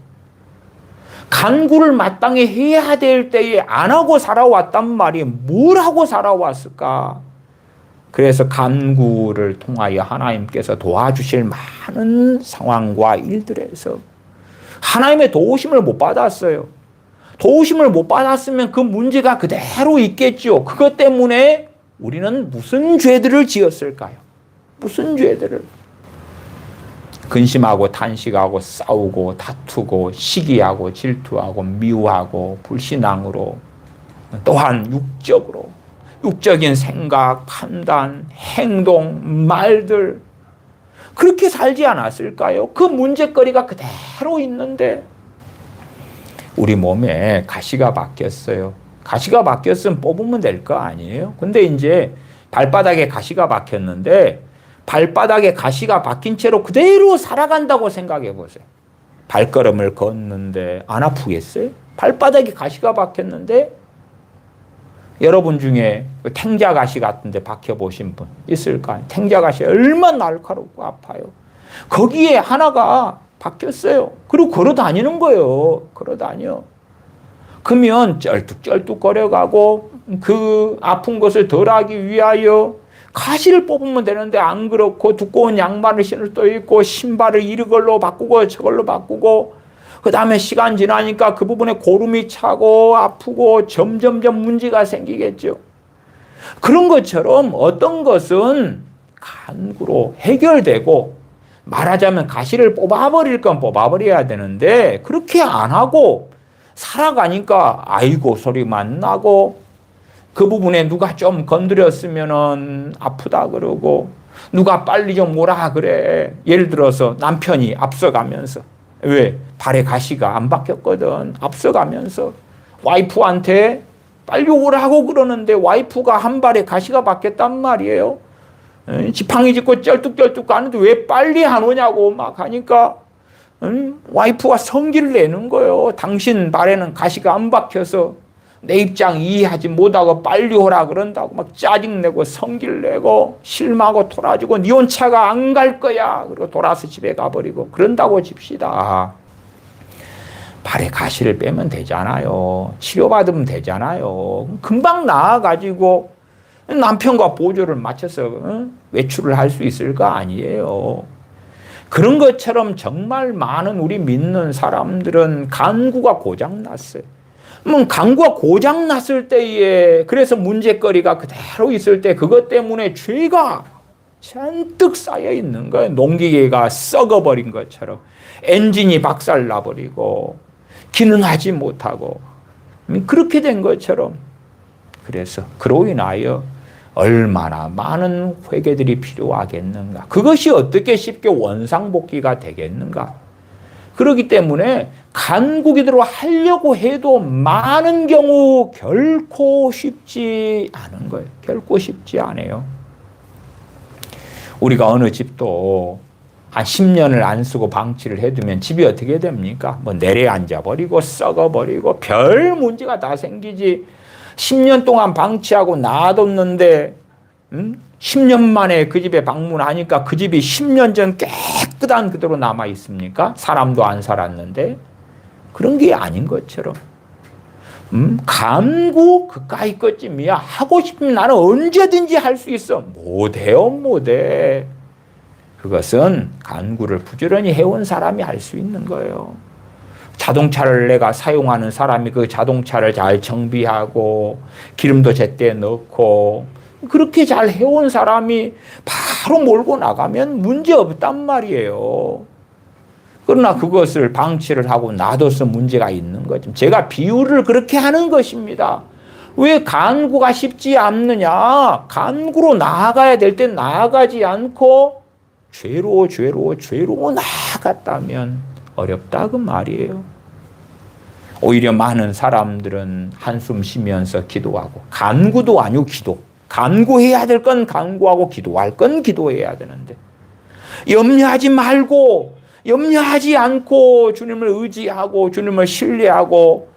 간구를 마땅히 해야 될 때에 안 하고 살아왔단 말이에요. 뭘 하고 살아왔을까? 그래서 간구를 통하여 하나님께서 도와주실 많은 상황과 일들에서 하나님의 도우심을 못 받았어요. 도우심을 못 받았으면 그 문제가 그대로 있겠죠. 그것 때문에 우리는 무슨 죄들을 지었을까요? 무슨 죄들을? 근심하고 탄식하고 싸우고 다투고 시기하고 질투하고 미워하고 불신앙으로 또한 육적인 생각, 판단, 행동, 말들 그렇게 살지 않았을까요? 그 문제거리가 그대로 있는데 우리 몸에 가시가 박혔어요. 가시가 박혔으면 뽑으면 될 거 아니에요? 근데 이제 발바닥에 가시가 박혔는데 발바닥에 가시가 박힌 채로 그대로 살아간다고 생각해 보세요. 발걸음을 걷는데 안 아프겠어요? 발바닥에 가시가 박혔는데 여러분 중에 탱자가시 같은 데 박혀보신 분 있을까요? 탱자가시 얼마나 날카롭고 아파요. 거기에 하나가 박혔어요. 그리고 걸어 다니는 거예요. 걸어 다녀. 그러면 쩔뚝쩔뚝 걸어가고 그 아픈 것을 덜하기 위하여 가시를 뽑으면 되는데 안 그렇고 두꺼운 양말을 신을 수도 있고 신발을 이걸로 바꾸고 저걸로 바꾸고 그 다음에 시간 지나니까 그 부분에 고름이 차고 아프고 점점점 문제가 생기겠죠. 그런 것처럼 어떤 것은 간구로 해결되고 말하자면 가시를 뽑아버릴 건 뽑아버려야 되는데 그렇게 안 하고 살아가니까 아이고 소리만 나고 그 부분에 누가 좀 건드렸으면은 아프다 그러고 누가 빨리 좀 오라 그래. 예를 들어서 남편이 앞서가면서 왜? 발에 가시가 안 박혔거든. 앞서가면서 와이프한테 빨리 오라고 그러는데 와이프가 한 발에 가시가 박혔단 말이에요. 지팡이 짚고 쩔뚝쩔뚝 가는데 왜 빨리 안 오냐고 막 하니까 와이프가 성기를 내는 거예요. 당신 발에는 가시가 안 박혀서 내 입장 이해하지 못하고 빨리 오라 그런다고 막 짜증내고 성기를 내고 실망하고 돌아지고 니 혼차가 안 갈 거야. 그리고 돌아서 집에 가버리고 그런다고 칩시다. 발에 가시를 빼면 되잖아요. 치료받으면 되잖아요. 금방 나아가지고 남편과 보조를 맞춰서 외출을 할 수 있을 거 아니에요. 그런 것처럼 정말 많은 우리 믿는 사람들은 간구가 고장났어요. 간구가 고장났을 때에 그래서 문제거리가 그대로 있을 때 그것 때문에 죄가 잔뜩 쌓여 있는 거예요. 농기계가 썩어버린 것처럼 엔진이 박살나버리고 기능하지 못하고 그렇게 된 것처럼 그래서 그로 인하여 얼마나 많은 회개들이 필요하겠는가. 그것이 어떻게 쉽게 원상복귀가 되겠는가. 그렇기 때문에 간구기도로 하려고 해도 많은 경우 결코 쉽지 않은 거예요. 결코 쉽지 않아요. 우리가 어느 집도 한 10년을 안 쓰고 방치를 해두면 집이 어떻게 됩니까? 뭐 내려앉아버리고 썩어버리고 별 문제가 다 생기지. 10년 동안 방치하고 놔뒀는데 10년 만에 그 집에 방문하니까 그 집이 10년 전 깨끗한 그대로 남아 있습니까? 사람도 안 살았는데 그런 게 아닌 것처럼 간구 그까이 것쯤이야. 하고 싶으면 나는 언제든지 할 수 있어. 못해요 못해. 그것은 간구를 부지런히 해온 사람이 할 수 있는 거예요. 자동차를 내가 사용하는 사람이 그 자동차를 잘 정비하고 기름도 제때 넣고 그렇게 잘 해온 사람이 바로 몰고 나가면 문제 없단 말이에요. 그러나 그것을 방치를 하고 놔둬서 문제가 있는 거죠. 제가 비유를 그렇게 하는 것입니다. 왜 간구가 쉽지 않느냐? 간구로 나아가야 될 때 나아가지 않고 죄로 나아갔다면 어렵다 그 말이에요. 오히려 많은 사람들은 한숨 쉬면서 기도하고 간구도 아니고 기도. 간구해야 될 건 간구하고 기도할 건 기도해야 되는데 염려하지 말고 염려하지 않고 주님을 의지하고 주님을 신뢰하고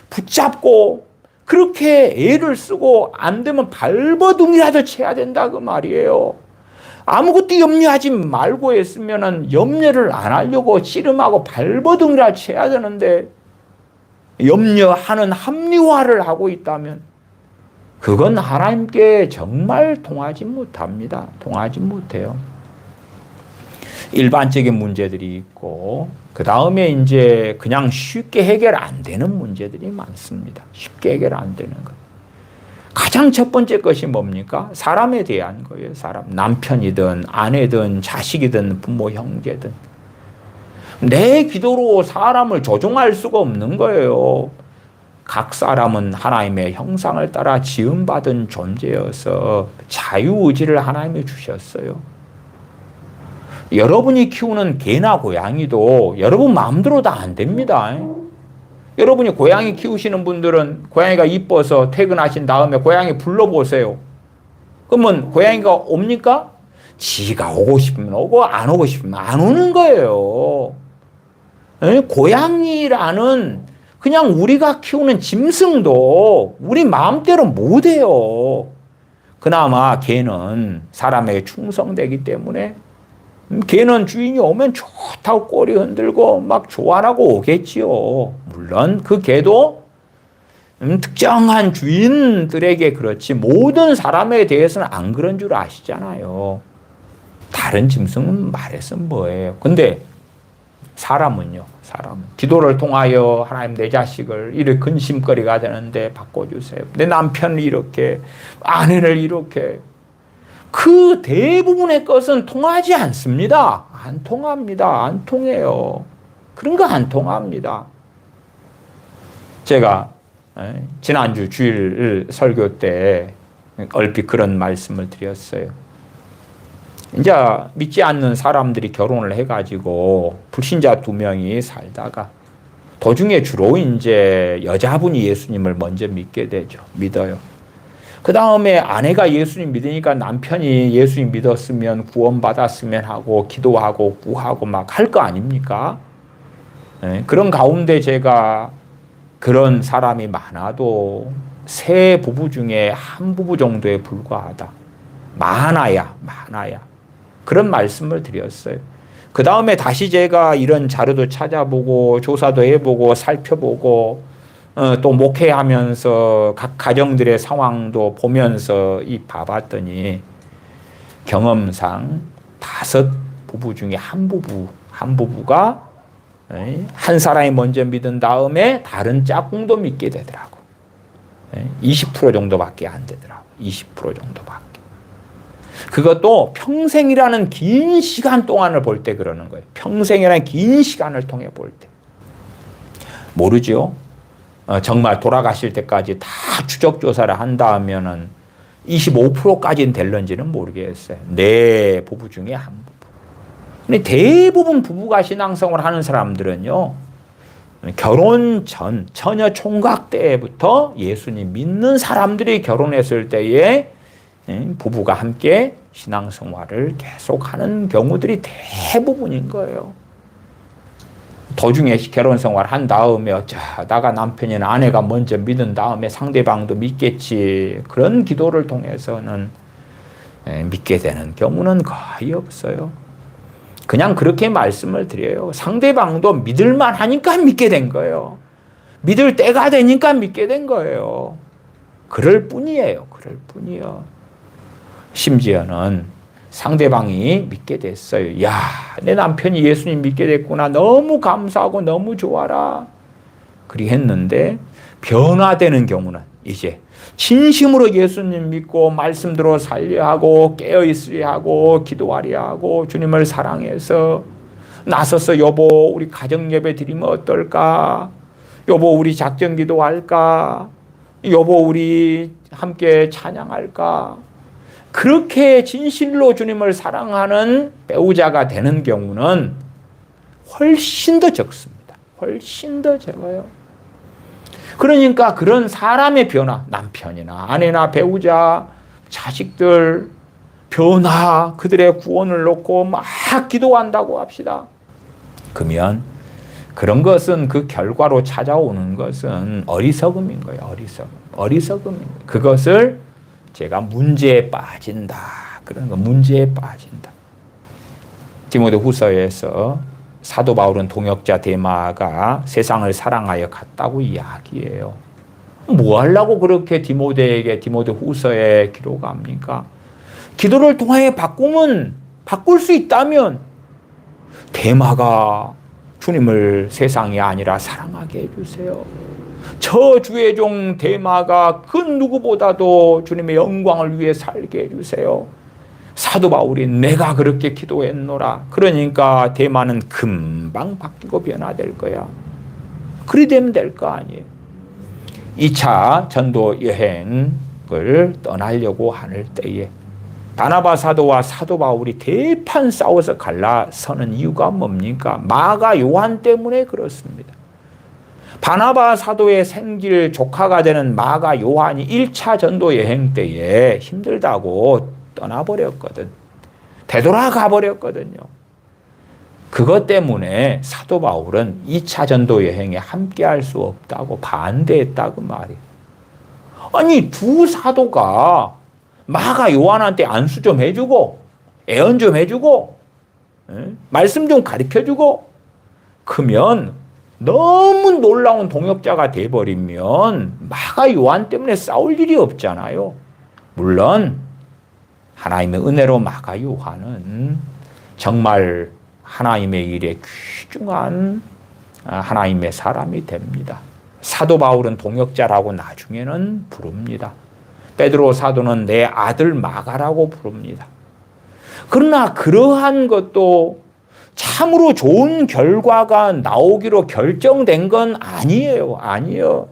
붙잡고 그렇게 애를 쓰고 안 되면 발버둥이라도 쳐야 된다 그 말이에요. 아무것도 염려하지 말고 했으면은 염려를 안 하려고 씨름하고 발버둥이라 쳐야 되는데 염려하는 합리화를 하고 있다면 그건 하나님께 정말 통하지 못합니다. 통하지 못해요. 일반적인 문제들이 있고 그 다음에 이제 그냥 쉽게 해결 안 되는 문제들이 많습니다. 쉽게 해결 안 되는 것. 가장 첫 번째 것이 뭡니까? 사람에 대한 거예요. 사람. 남편이든 아내든 자식이든 부모 형제든. 내 기도로 사람을 조종할 수가 없는 거예요. 각 사람은 하나님의 형상을 따라 지음받은 존재여서 자유의지를 하나님이 주셨어요. 여러분이 키우는 개나 고양이도 여러분 마음대로 다 안 됩니다. 여러분이 고양이 키우시는 분들은 고양이가 이뻐서 퇴근하신 다음에 고양이 불러보세요. 그러면 고양이가 옵니까? 지가 오고 싶으면 오고 안 오고 싶으면 안 오는 거예요. 고양이라는 그냥 우리가 키우는 짐승도 우리 마음대로 못해요. 그나마 개는 사람에게 충성되기 때문에 개는 주인이 오면 좋다고 꼬리 흔들고 막 좋아하고 오겠지요. 물론 그 개도 특정한 주인들에게 그렇지 모든 사람에 대해서는 안 그런 줄 아시잖아요. 다른 짐승은 말해서 뭐예요. 근데 사람은 기도를 통하여 하나님 내 자식을 이렇게 근심거리가 되는데 바꿔주세요. 내 남편을 이렇게 아내를 이렇게 그 대부분의 것은 통하지 않습니다. 안 통합니다. 안 통해요. 그런 거 안 통합니다. 제가 지난주 주일 설교 때 얼핏 그런 말씀을 드렸어요. 이제 믿지 않는 사람들이 결혼을 해가지고 불신자 2명이 살다가 도중에 주로 이제 여자분이 예수님을 먼저 믿게 되죠. 믿어요. 그 다음에 아내가 예수님 믿으니까 남편이 예수님 믿었으면 구원받았으면 하고 기도하고 구하고 막 할 거 아닙니까? 네, 그런 가운데 제가 그런 사람이 많아도 3 부부 중에 1 부부 정도에 불과하다. 많아야. 그런 말씀을 드렸어요. 그 다음에 다시 제가 이런 자료도 찾아보고 조사도 해보고 살펴보고 또 목회하면서 각 가정들의 상황도 보면서 봐봤더니 경험상 5 부부 중에 한 부부가 한 사람이 먼저 믿은 다음에 다른 짝꿍도 믿게 되더라고. 20% 정도밖에 안 되더라고. 20% 정도밖에. 그것도 평생이라는 긴 시간 동안을 볼 때 그러는 거예요. 평생이라는 긴 시간을 통해 볼 때. 모르죠. 정말 돌아가실 때까지 다 추적조사를 한다면은 25%까지는 될런지는 모르겠어요. 4 부부 중에 한 부부. 근데 대부분 부부가 신앙생활을 하는 사람들은요, 결혼 전, 처녀 총각 때부터 예수님 믿는 사람들이 결혼했을 때에 부부가 함께 신앙생활을 계속하는 경우들이 대부분인 거예요. 도중에 결혼생활 한 다음에 어쩌다가 남편이나 아내가 먼저 믿은 다음에 상대방도 믿겠지. 그런 기도를 통해서는 믿게 되는 경우는 거의 없어요. 그냥 그렇게 말씀을 드려요. 상대방도 믿을만 하니까 믿게 된 거예요. 믿을 때가 되니까 믿게 된 거예요. 그럴 뿐이에요. 그럴 뿐이요. 심지어는 상대방이 믿게 됐어요. 야, 내 남편이 예수님 믿게 됐구나. 너무 감사하고 너무 좋아라. 그리 했는데 변화되는 경우는 이제 진심으로 예수님 믿고 말씀대로 살려 하고 깨어 있으려 하고 기도하려 하고 주님을 사랑해서 나서서 여보 우리 가정 예배 드리면 어떨까? 여보 우리 작전 기도할까? 여보 우리 함께 찬양할까? 그렇게 진실로 주님을 사랑하는 배우자가 되는 경우는 훨씬 더 적습니다. 훨씬 더 적어요. 그러니까 그런 사람의 변화, 남편이나 아내나 배우자, 자식들 변화, 그들의 구원을 놓고 막 기도한다고 합시다. 그러면 그런 것은 그 결과로 찾아오는 것은 어리석음인 거예요. 어리석음인 거예요. 그것을 제가 문제에 빠진다. 그런 거 문제에 빠진다. 디모데후서에서 사도 바울은 동역자 데마가 세상을 사랑하여 갔다고 이야기해요. 뭐 하려고 그렇게 디모데후서에 기록합니까? 기도를 통해 바꿀 수 있다면 데마가 주님을 세상이 아니라 사랑하게 해주세요. 저 주의 종 데마가 그 누구보다도 주님의 영광을 위해 살게 해주세요. 사도 바울이 내가 그렇게 기도했노라. 그러니까 데마는 금방 바뀌고 변화될 거야. 그리 되면 될 거 아니에요. 2차 전도 여행을 떠나려고 할 때에 바나바 사도와 사도 바울이 대판 싸워서 갈라서는 이유가 뭡니까? 마가 요한 때문에 그렇습니다. 바나바 사도의 생길 조카가 되는 마가 요한이 1차 전도 여행 때에 힘들다고 떠나버렸거든. 되돌아가 버렸거든요. 그것 때문에 사도 바울은 2차 전도 여행에 함께 할 수 없다고 반대했다고 말이에요. 아니 2 사도가 마가 요한한테 안수 좀 해주고 애언 좀 해주고 말씀 좀 가르쳐주고 그러면 너무 놀라운 동역자가 돼버리면 마가 요한 때문에 싸울 일이 없잖아요. 물론 하나님의 은혜로 마가 요한은 정말 하나님의 일에 귀중한 하나님의 사람이 됩니다. 사도 바울은 동역자라고 나중에는 부릅니다. 베드로 사도는 내 아들 마가라고 부릅니다. 그러나 그러한 것도 참으로 좋은 결과가 나오기로 결정된 건 아니에요.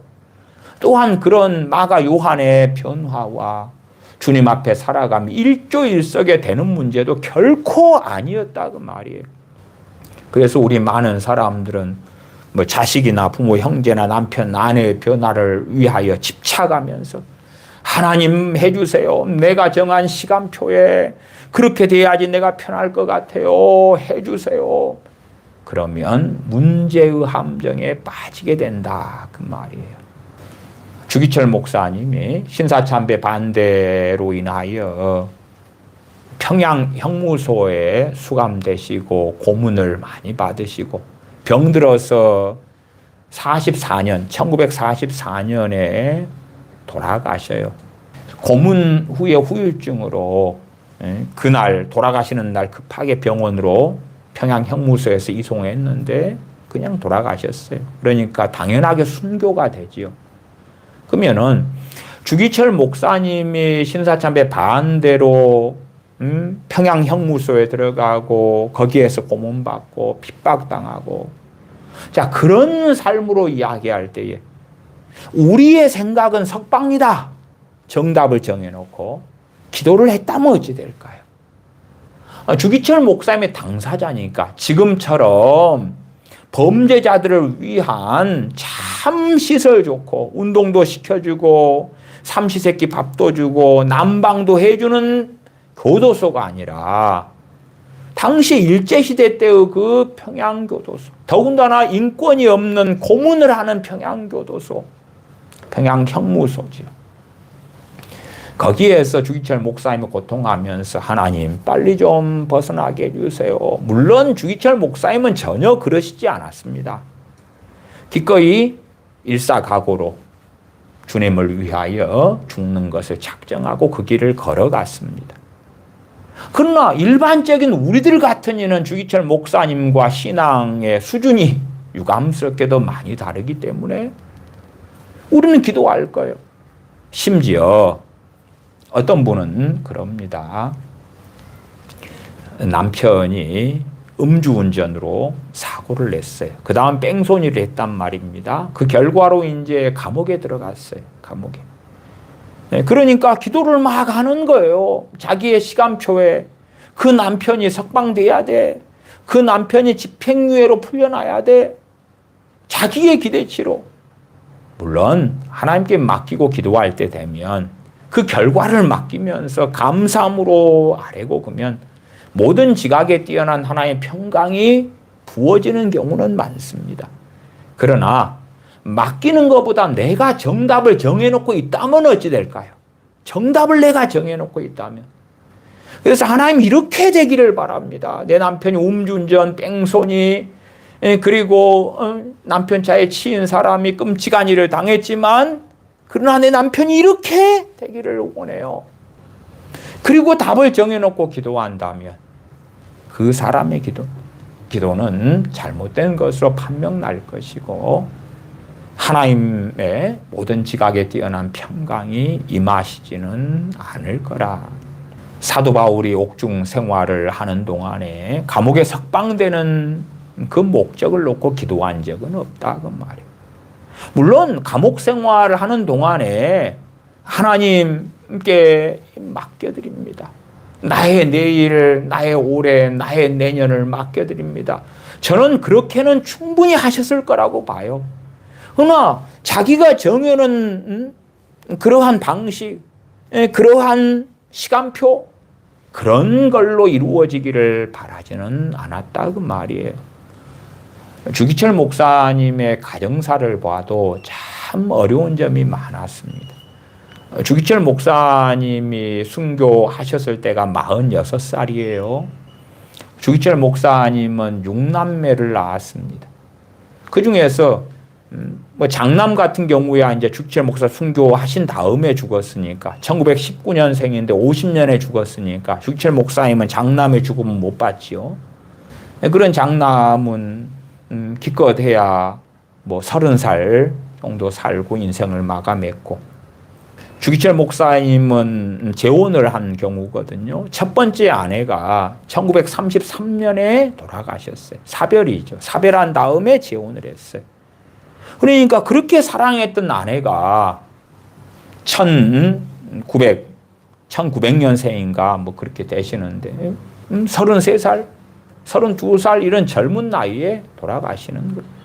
또한 그런 마가 요한의 변화와 주님 앞에 살아가면 일조일석에 되는 문제도 결코 아니었다 그 말이에요. 그래서 우리 많은 사람들은 뭐 자식이나 부모, 형제나 남편, 아내의 변화를 위하여 집착하면서 하나님 해주세요. 내가 정한 시간표에 그렇게 돼야지 내가 편할 것 같아요. 해주세요. 그러면 문제의 함정에 빠지게 된다 그 말이에요. 주기철 목사님이 신사참배 반대로 인하여 평양 형무소에 수감되시고 고문을 많이 받으시고 병들어서 1944년에 돌아가셔요. 고문 후에 후유증으로 그날 돌아가시는 날 급하게 병원으로 평양 형무소에서 이송했는데 그냥 돌아가셨어요. 그러니까 당연하게 순교가 되지요. 그러면은 주기철 목사님이 신사참배 반대로 평양 형무소에 들어가고 거기에서 고문받고 핍박당하고 자 그런 삶으로 이야기할 때에 우리의 생각은 석방이다. 정답을 정해놓고 기도를 했다면 어찌 될까요? 주기철 목사님의 당사자니까 지금처럼 범죄자들을 위한 참 시설 좋고 운동도 시켜주고 삼시세끼 밥도 주고 난방도 해주는 교도소가 아니라 당시 일제시대 때의 그 평양교도소, 더군다나 인권이 없는 고문을 하는 평양교도소, 평양형무소지요. 거기에서 주기철 목사님이 고통하면서 하나님 빨리 좀 벗어나게 해주세요. 물론 주기철 목사님은 전혀 그러시지 않았습니다. 기꺼이 일사각오로 주님을 위하여 죽는 것을 작정하고 그 길을 걸어갔습니다. 그러나 일반적인 우리들 같은 이는 주기철 목사님과 신앙의 수준이 유감스럽게도 많이 다르기 때문에 우리는 기도할 거예요. 심지어 어떤 분은 그럽니다. 남편이 음주운전으로 사고를 냈어요. 그 다음 뺑소니를 했단 말입니다. 그 결과로 이제 감옥에 들어갔어요. 감옥에. 그러니까 기도를 막 하는 거예요. 자기의 시간표에 그 남편이 석방돼야 돼. 그 남편이 집행유예로 풀려나야 돼. 자기의 기대치로. 물론 하나님께 맡기고 기도할 때 되면 그 결과를 맡기면서 감사함으로 아뢰고 그러면 모든 지각에 뛰어난 하나님의 평강이 부어지는 경우는 많습니다. 그러나 맡기는 것보다 내가 정답을 정해놓고 있다면 어찌 될까요? 정답을 내가 정해놓고 있다면. 그래서 하나님 이렇게 되기를 바랍니다. 내 남편이 음주운전, 뺑소니, 그리고 남편 차에 치인 사람이 끔찍한 일을 당했지만 그러나 내 남편이 이렇게 되기를 원해요. 그리고 답을 정해놓고 기도한다면 그 사람의 기도는 잘못된 것으로 판명날 것이고 하나님의 모든 지각에 뛰어난 평강이 임하시지는 않을 거라. 사도 바울이 옥중 생활을 하는 동안에 감옥에 석방되는 그 목적을 놓고 기도한 적은 없다 그 말이에요. 물론 감옥 생활을 하는 동안에 하나님께 맡겨드립니다. 나의 내일, 나의 올해, 나의 내년을 맡겨드립니다. 저는 그렇게는 충분히 하셨을 거라고 봐요. 그러나 자기가 정해놓은 그러한 방식, 그러한 시간표 그런 걸로 이루어지기를 바라지는 않았다 그 말이에요. 주기철 목사님의 가정사를 봐도 참 어려운 점이 많았습니다. 주기철 목사님이 순교하셨을 때가 46살이에요. 주기철 목사님은 6남매를 낳았습니다. 그 중에서 장남 같은 경우야 이제 주기철 목사 순교하신 다음에 죽었으니까 1919년생인데 50년에 죽었으니까 주기철 목사님은 장남의 죽음은 못 봤지요. 그런 장남은 기껏해야 30살 정도 살고 인생을 마감했고 주기철 목사님은 재혼을 한 경우거든요. 첫 번째 아내가 1933년에 돌아가셨어요. 사별이죠. 사별한 다음에 재혼을 했어요. 그러니까 그렇게 사랑했던 아내가 1900년생인가 뭐 그렇게 되시는데 33살, 32살 이런 젊은 나이에 돌아가시는 거예요.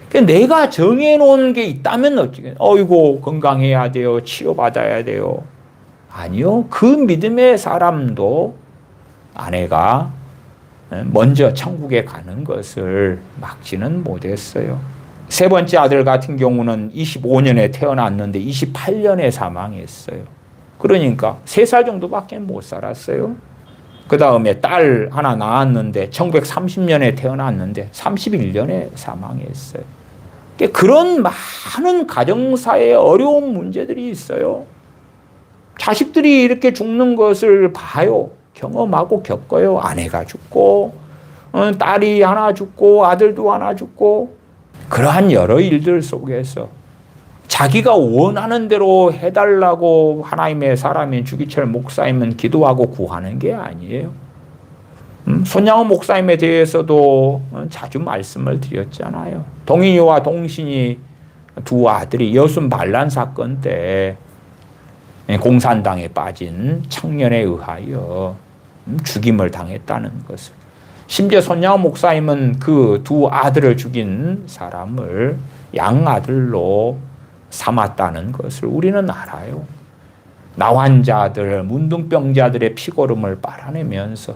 그러니까 내가 정해놓은 게 있다면 어찌겠어요? 어이고 건강해야 돼요. 치료받아야 돼요. 아니요. 그 믿음의 사람도 아내가 먼저 천국에 가는 것을 막지는 못했어요. 세 번째 아들 같은 경우는 25년에 태어났는데 28년에 사망했어요. 그러니까 3살 정도밖에 못 살았어요. 그 다음에 딸 하나 낳았는데 1930년에 태어났는데 31년에 사망했어요. 그런 많은 가정사의 어려운 문제들이 있어요. 자식들이 이렇게 죽는 것을 봐요. 경험하고 겪어요. 아내가 죽고 딸이 하나 죽고 아들도 하나 죽고 그러한 여러 일들 속에서 자기가 원하는 대로 해달라고 하나님의 사람인 주기철 목사님은 기도하고 구하는 게 아니에요. 손양호 목사님에 대해서도 자주 말씀을 드렸잖아요. 동인이와 동신이 두 아들이 여순 반란 사건 때 공산당에 빠진 청년에 의하여 죽임을 당했다는 것을. 심지어 손양호 목사님은 그 두 아들을 죽인 사람을 양아들로 삼았다는 것을 우리는 알아요. 나환자들, 문둥병자들의 피고름을 빨아내면서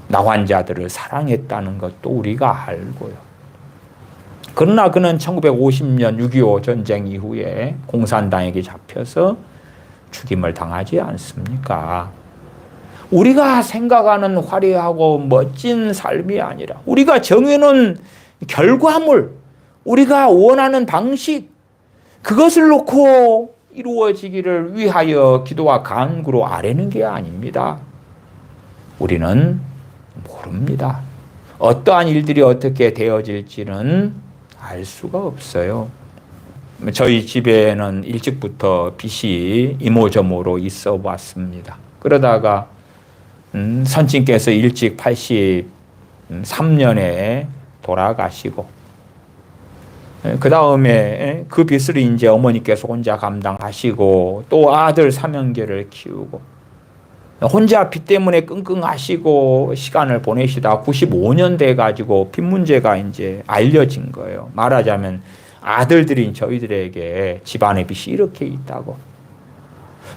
나환자들을 사랑했다는 것도 우리가 알고요. 그러나 그는 1950년 6.25 전쟁 이후에 공산당에게 잡혀서 죽임을 당하지 않습니까? 우리가 생각하는 화려하고 멋진 삶이 아니라 우리가 정해놓은 결과물, 우리가 원하는 방식, 그것을 놓고 이루어지기를 위하여 기도와 간구로 아뢰는 게 아닙니다. 우리는 모릅니다. 어떠한 일들이 어떻게 되어질지는 알 수가 없어요. 저희 집에는 일찍부터 빚이 이모저모로 있어 왔습니다. 그러다가 선친께서 일찍 83년에 돌아가시고 그 다음에 그 빚을 이제 어머니께서 혼자 감당하시고 또 아들 삼형제를 키우고 혼자 빚 때문에 끙끙하시고 시간을 보내시다 95년 돼가지고 빚 문제가 이제 알려진 거예요. 말하자면 아들들인 저희들에게 집안의 빚이 이렇게 있다고.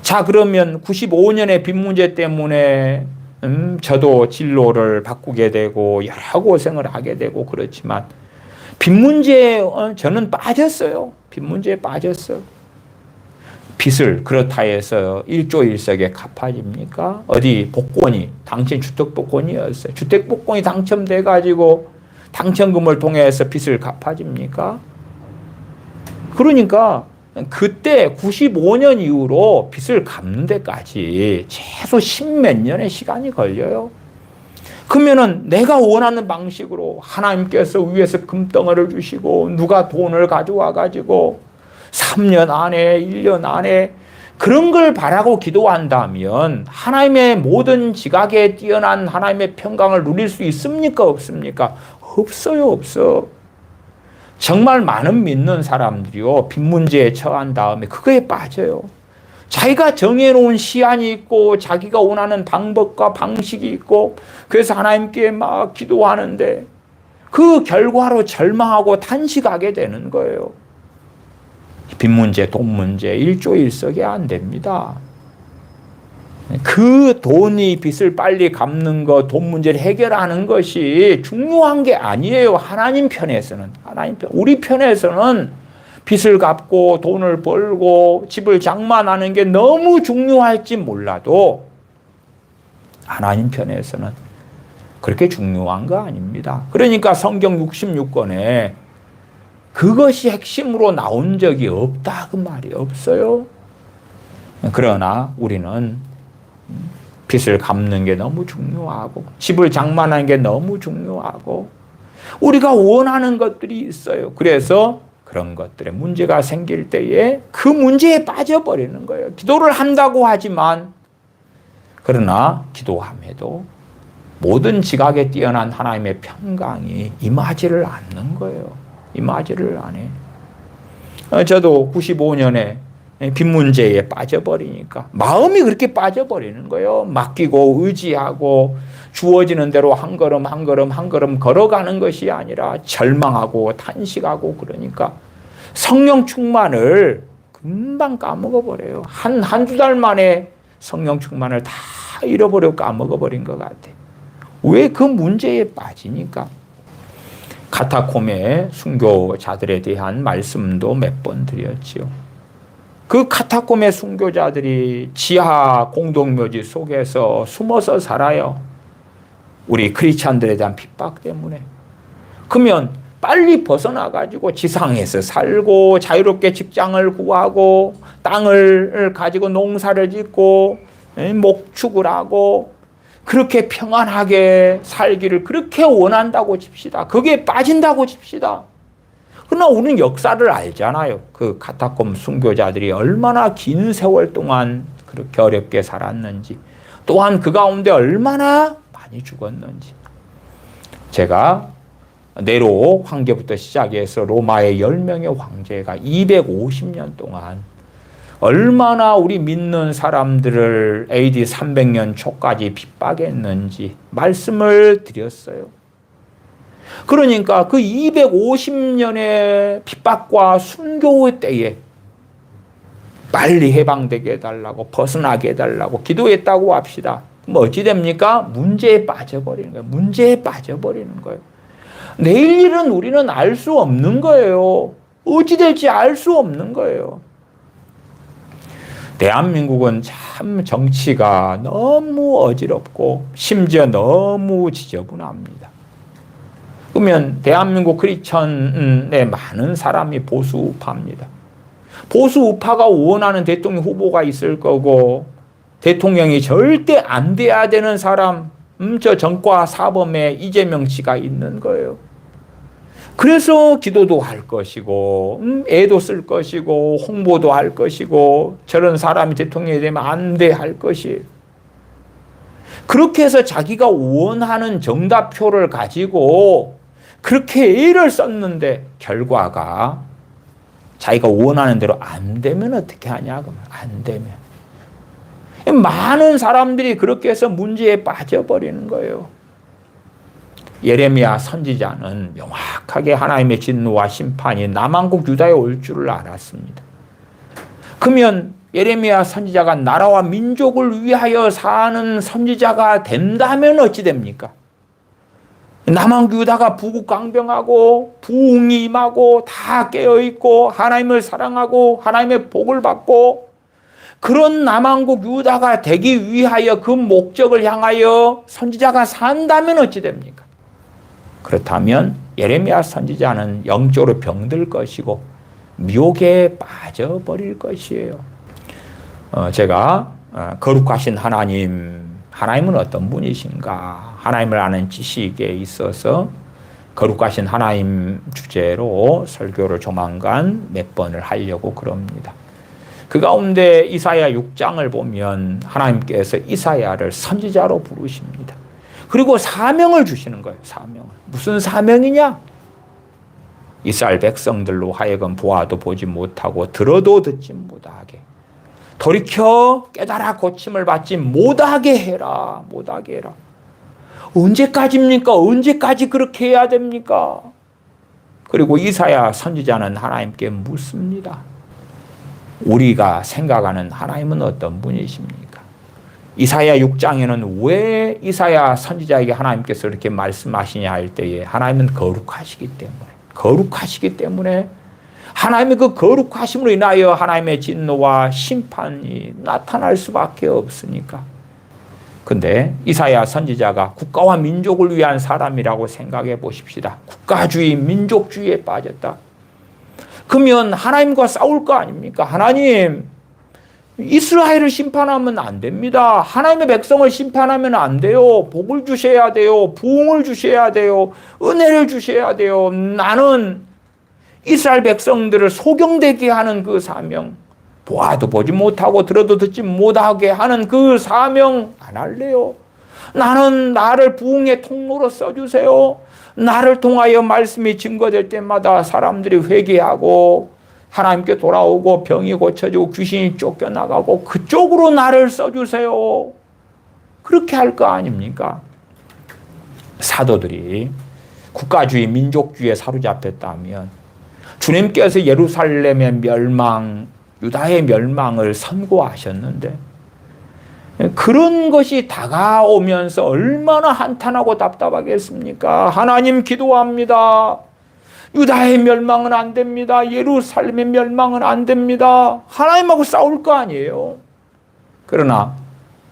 자, 그러면 95년의 빚 문제 때문에 저도 진로를 바꾸게 되고 여러 고생을 하게 되고 그렇지만 빚 문제에 저는 빠졌어요. 빚 문제에 빠졌어요. 빚을 그렇다 해서 1조 1석에 갚아집니까? 어디 복권이, 당신 주택복권이었어요. 주택복권이 당첨돼가지고 당첨금을 통해서 빚을 갚아집니까? 그러니까 그때 95년 이후로 빚을 갚는 데까지 최소 10몇 년의 시간이 걸려요. 그러면은 내가 원하는 방식으로 하나님께서 위에서 금덩어리를 주시고 누가 돈을 가져와 가지고 3년 안에 1년 안에 그런 걸 바라고 기도한다면 하나님의 모든 지각에 뛰어난 하나님의 평강을 누릴 수 있습니까? 없습니까? 없어요. 없어. 정말 많은 믿는 사람들이요 빚 문제에 처한 다음에 그거에 빠져요. 자기가 정해놓은 시한이 있고 자기가 원하는 방법과 방식이 있고 그래서 하나님께 막 기도하는데 그 결과로 절망하고 탄식하게 되는 거예요. 빚 문제, 돈 문제 1조 1석이 안 됩니다. 그 돈이 빚을 빨리 갚는 것, 돈 문제를 해결하는 것이 중요한 게 아니에요. 하나님 편에서는. 우리 편에서는 빚을 갚고 돈을 벌고 집을 장만하는 게 너무 중요할지 몰라도 하나님 편에서는 그렇게 중요한 거 아닙니다. 그러니까 성경 66권에 그것이 핵심으로 나온 적이 없다 그 말이 없어요. 그러나 우리는 빚을 갚는 게 너무 중요하고 집을 장만하는 게 너무 중요하고 우리가 원하는 것들이 있어요. 그래서 그런 것들에 문제가 생길 때에 그 문제에 빠져버리는 거예요. 기도를 한다고 하지만 그러나 기도함에도 모든 지각에 뛰어난 하나님의 평강이 임하지를 않는 거예요. 임하지를 안 해. 저도 95년에 빚 문제에 빠져버리니까 마음이 그렇게 빠져버리는 거예요. 맡기고 의지하고 주어지는 대로 한 걸음 한 걸음 한 걸음 걸어가는 것이 아니라 절망하고 탄식하고 그러니까 성령 충만을 금방 까먹어버려요. 한두 달 만에 성령 충만을 다 잃어버려 까먹어버린 것 같아요. 왜 그 문제에 빠지니까? 카타콤의 순교자들에 대한 말씀도 몇 번 드렸지요. 그 카타콤의 순교자들이 지하 공동묘지 속에서 숨어서 살아요. 우리 크리스찬들에 대한 핍박 때문에. 그러면 빨리 벗어나가지고 지상에서 살고 자유롭게 직장을 구하고 땅을 가지고 농사를 짓고 목축을 하고 그렇게 평안하게 살기를 그렇게 원한다고 칩시다. 그게 빠진다고 칩시다. 그러나 우리는 역사를 알잖아요. 그 카타콤 순교자들이 얼마나 긴 세월 동안 그렇게 어렵게 살았는지, 또한 그 가운데 얼마나 많이 죽었는지. 제가 네로 황제부터 시작해서 로마의 10명의 황제가 250년 동안 얼마나 우리 믿는 사람들을 AD 300년 초까지 핍박했는지 말씀을 드렸어요. 그러니까 그 250년의 핍박과 순교의 때에 빨리 해방되게 해달라고, 벗어나게 해달라고 기도했다고 합시다. 그럼 어찌 됩니까? 문제에 빠져버리는 거예요. 문제에 빠져버리는 거예요. 내일 일은 우리는 알 수 없는 거예요. 어찌 될지 알 수 없는 거예요. 대한민국은 참 정치가 너무 어지럽고 심지어 너무 지저분합니다. 그러면 대한민국 크리스천의 많은 사람이 보수 우파입니다. 보수 우파가 원하는 대통령 후보가 있을 거고 대통령이 절대 안 돼야 되는 사람, 저 정과 사범에 이재명 씨가 있는 거예요. 그래서 기도도 할 것이고 애도 쓸 것이고 홍보도 할 것이고 저런 사람이 대통령이 되면 안 돼 할 것이에요. 그렇게 해서 자기가 원하는 정답표를 가지고 그렇게 애를 썼는데 결과가 자기가 원하는 대로 안 되면 어떻게 하냐? 그러면 안 되면. 많은 사람들이 그렇게 해서 문제에 빠져버리는 거예요. 예레미야 선지자는 명확하게 하나님의 진노와 심판이 남한국 유다에 올 줄을 알았습니다. 그러면 예레미야 선지자가 나라와 민족을 위하여 사는 선지자가 된다면 어찌 됩니까? 남한국 유다가 부국강병하고 부흥이 임하고 다 깨어있고 하나님을 사랑하고 하나님의 복을 받고 그런 남한국 유다가 되기 위하여 그 목적을 향하여 선지자가 산다면 어찌 됩니까? 그렇다면 예레미야 선지자는 영적으로 병들 것이고 미혹에 빠져버릴 것이에요. 제가 거룩하신 하나님은 어떤 분이신가? 하나님을 아는 지식에 있어서 거룩하신 하나님 주제로 설교를 조만간 몇 번을 하려고 그럽니다. 그 가운데 이사야 6장을 보면 하나님께서 이사야를 선지자로 부르십니다. 그리고 사명을 주시는 거예요. 사명을. 무슨 사명이냐? 이스라엘 백성들로 하여금 보아도 보지 못하고 들어도 듣지 못하게 돌이켜 깨달아 고침을 받지 못하게 해라. 못하게 해라. 언제까지입니까? 언제까지 그렇게 해야 됩니까? 그리고 이사야 선지자는 하나님께 묻습니다. 우리가 생각하는 하나님은 어떤 분이십니까? 이사야 6장에는 왜 이사야 선지자에게 하나님께서 이렇게 말씀하시냐 할 때에 하나님은 거룩하시기 때문에 하나님의 그 거룩하심으로 인하여 하나님의 진노와 심판이 나타날 수밖에 없으니까. 근데 이사야 선지자가 국가와 민족을 위한 사람이라고 생각해 보십시다. 국가주의, 민족주의에 빠졌다. 그러면 하나님과 싸울 거 아닙니까? 하나님, 이스라엘을 심판하면 안 됩니다. 하나님의 백성을 심판하면 안 돼요. 복을 주셔야 돼요. 부흥을 주셔야 돼요. 은혜를 주셔야 돼요. 나는 이스라엘 백성들을 소경되게 하는 그 사명, 보아도 보지 못하고 들어도 듣지 못하게 하는 그 사명 안 할래요. 나는 나를 부흥의 통로로 써주세요. 나를 통하여 말씀이 증거될 때마다 사람들이 회개하고 하나님께 돌아오고 병이 고쳐지고 귀신이 쫓겨나가고 그쪽으로 나를 써주세요. 그렇게 할 거 아닙니까? 사도들이 국가주의, 민족주의에 사로잡혔다면 주님께서 예루살렘의 멸망, 유다의 멸망을 선고하셨는데 그런 것이 다가오면서 얼마나 한탄하고 답답하겠습니까? 하나님 기도합니다. 유다의 멸망은 안 됩니다. 예루살렘의 멸망은 안 됩니다. 하나님하고 싸울 거 아니에요. 그러나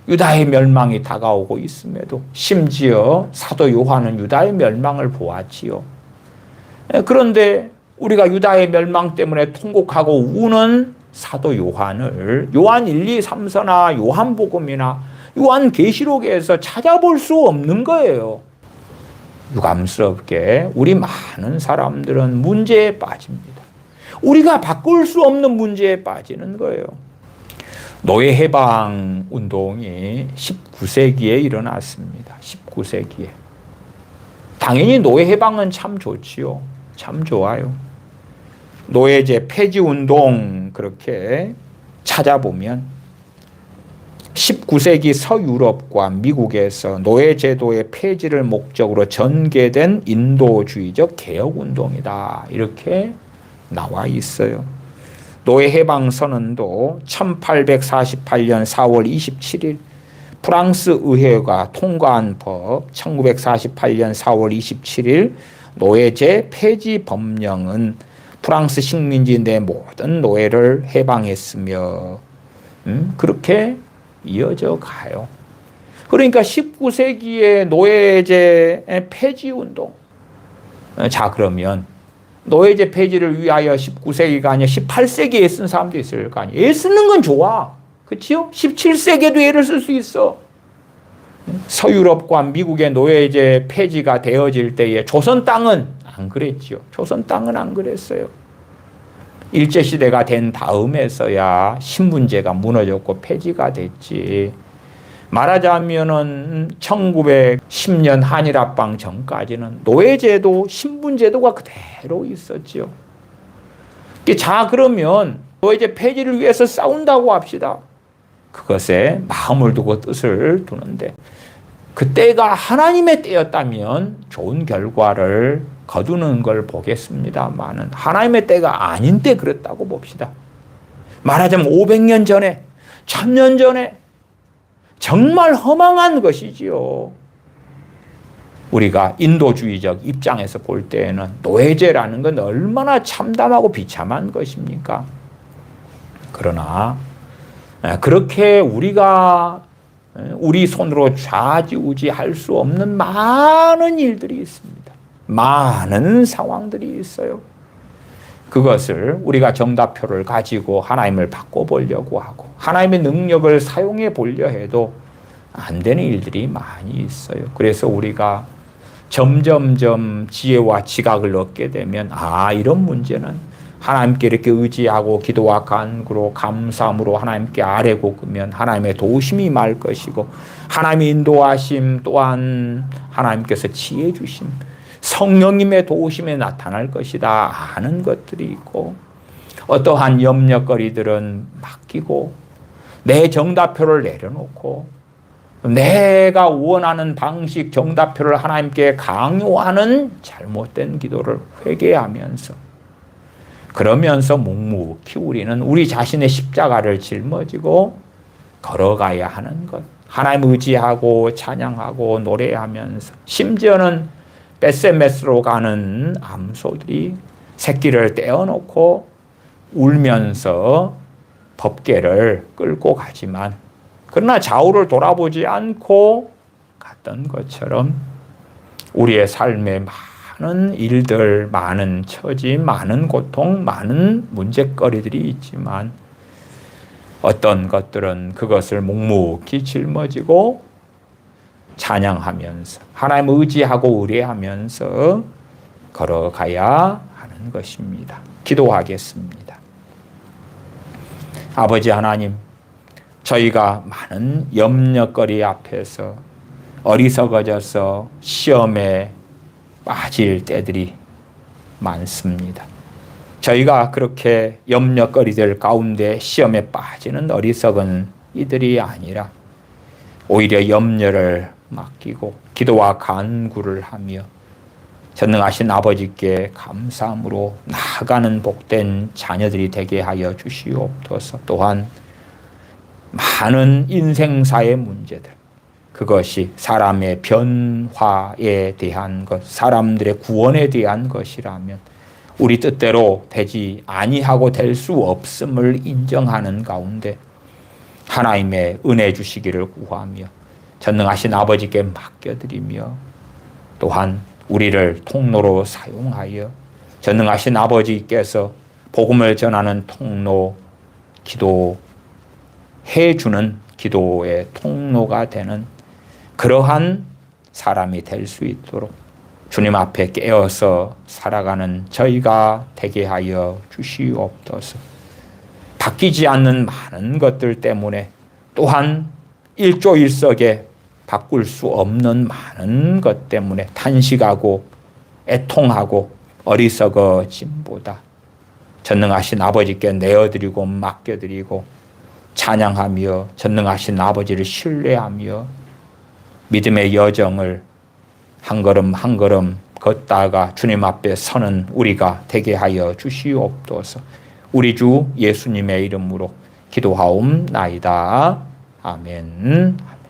유다의 멸망이 다가오고 있음에도 심지어 사도 요한은 유다의 멸망을 보았지요. 그런데 우리가 유다의 멸망 때문에 통곡하고 우는 사도 요한을 요한 1, 2, 3서나 요한복음이나 요한계시록에서 찾아볼 수 없는 거예요. 유감스럽게 우리 많은 사람들은 문제에 빠집니다. 우리가 바꿀 수 없는 문제에 빠지는 거예요. 노예 해방 운동이 19세기에 일어났습니다. 19세기에. 당연히 노예 해방은 참 좋지요. 참 좋아요. 노예제 폐지 운동 그렇게 찾아보면 19세기 서유럽과 미국에서 노예제도의 폐지를 목적으로 전개된 인도주의적 개혁운동이다. 이렇게 나와 있어요. 노예해방선언도 1848년 4월 27일 프랑스 의회가 통과한 법 1948년 4월 27일 노예제 폐지 법령은 프랑스 식민지 내 모든 노예를 해방했으며 그렇게 이어져 가요. 그러니까 19세기의 노예제 폐지 운동. 자, 그러면 노예제 폐지를 위하여 19세기가 아니라 18세기에 쓴 사람도 있을 거 아니에요. 애 쓰는 건 좋아. 그렇죠? 17세기에도 애를 쓸 수 있어. 서유럽과 미국의 노예제 폐지가 되어질 때에 조선 땅은 안 그랬죠. 조선 땅은 안 그랬어요. 일제시대가 된 다음에서야 신분제가 무너졌고 폐지가 됐지. 말하자면은 1910년 한일합방 전까지는 노예제도, 신분제도가 그대로 있었죠. 자, 그러면 노예제 폐지를 위해서 싸운다고 합시다. 그것에 마음을 두고 뜻을 두는데 그때가 하나님의 때였다면 좋은 결과를 거두는 걸 보겠습니다만은 하나님의 때가 아닌 때 그랬다고 봅시다. 말하자면 500년 전에, 1000년 전에 정말 허망한 것이지요. 우리가 인도주의적 입장에서 볼 때에는 노예제라는 건 얼마나 참담하고 비참한 것입니까? 그러나 그렇게 우리가 우리 손으로 좌지우지할 수 없는 많은 일들이 있습니다. 많은 상황들이 있어요. 그것을 우리가 정답표를 가지고 하나님을 바꿔보려고 하고 하나님의 능력을 사용해 보려 해도 안 되는 일들이 많이 있어요. 그래서 우리가 점점점 지혜와 지각을 얻게 되면 이런 문제는 하나님께 이렇게 의지하고 기도와 간구로 감사함으로 하나님께 아뢰고 그러면 하나님의 도우심이 말 것이고 하나님의 인도하심 또한 하나님께서 지혜 주심 성령님의 도우심에 나타날 것이다 하는 것들이 있고 어떠한 염려거리들은 맡기고 내 정답표를 내려놓고 내가 원하는 방식 정답표를 하나님께 강요하는 잘못된 기도를 회개하면서 그러면서 묵묵히 우리는 우리 자신의 십자가를 짊어지고 걸어가야 하는 것. 하나님 의지하고 찬양하고 노래하면서 심지어는 베세메스로 가는 암소들이 새끼를 떼어놓고 울면서 법궤를 끌고 가지만 그러나 좌우를 돌아보지 않고 갔던 것처럼 우리의 삶에 많은 일들, 많은 처지, 많은 고통, 많은 문제거리들이 있지만 어떤 것들은 그것을 묵묵히 짊어지고 찬양하면서 하나님 의지하고 의뢰하면서 걸어가야 하는 것입니다. 기도하겠습니다. 아버지 하나님, 저희가 많은 염려거리 앞에서 어리석어져서 시험에 빠질 때들이 많습니다. 저희가 그렇게 염려거리들 가운데 시험에 빠지는 어리석은 이들이 아니라 오히려 염려를 맡기고 기도와 간구를 하며 전능하신 아버지께 감사함으로 나아가는 복된 자녀들이 되게 하여 주시옵소서. 또한 많은 인생사의 문제들, 그것이 사람의 변화에 대한 것, 사람들의 구원에 대한 것이라면 우리 뜻대로 되지 아니하고 될 수 없음을 인정하는 가운데 하나님의 은혜 주시기를 구하며 전능하신 아버지께 맡겨드리며 또한 우리를 통로로 사용하여 전능하신 아버지께서 복음을 전하는 통로, 기도해주는 기도의 통로가 되는 그러한 사람이 될 수 있도록 주님 앞에 깨어서 살아가는 저희가 되게 하여 주시옵소서. 바뀌지 않는 많은 것들 때문에 또한 일조일석에 바꿀 수 없는 많은 것 때문에 탄식하고 애통하고 어리석어짐보다 전능하신 아버지께 내어드리고 맡겨드리고 찬양하며 전능하신 아버지를 신뢰하며 믿음의 여정을 한 걸음 한 걸음 걷다가 주님 앞에 서는 우리가 되게 하여 주시옵소서. 우리 주 예수님의 이름으로 기도하옵나이다. 아멘.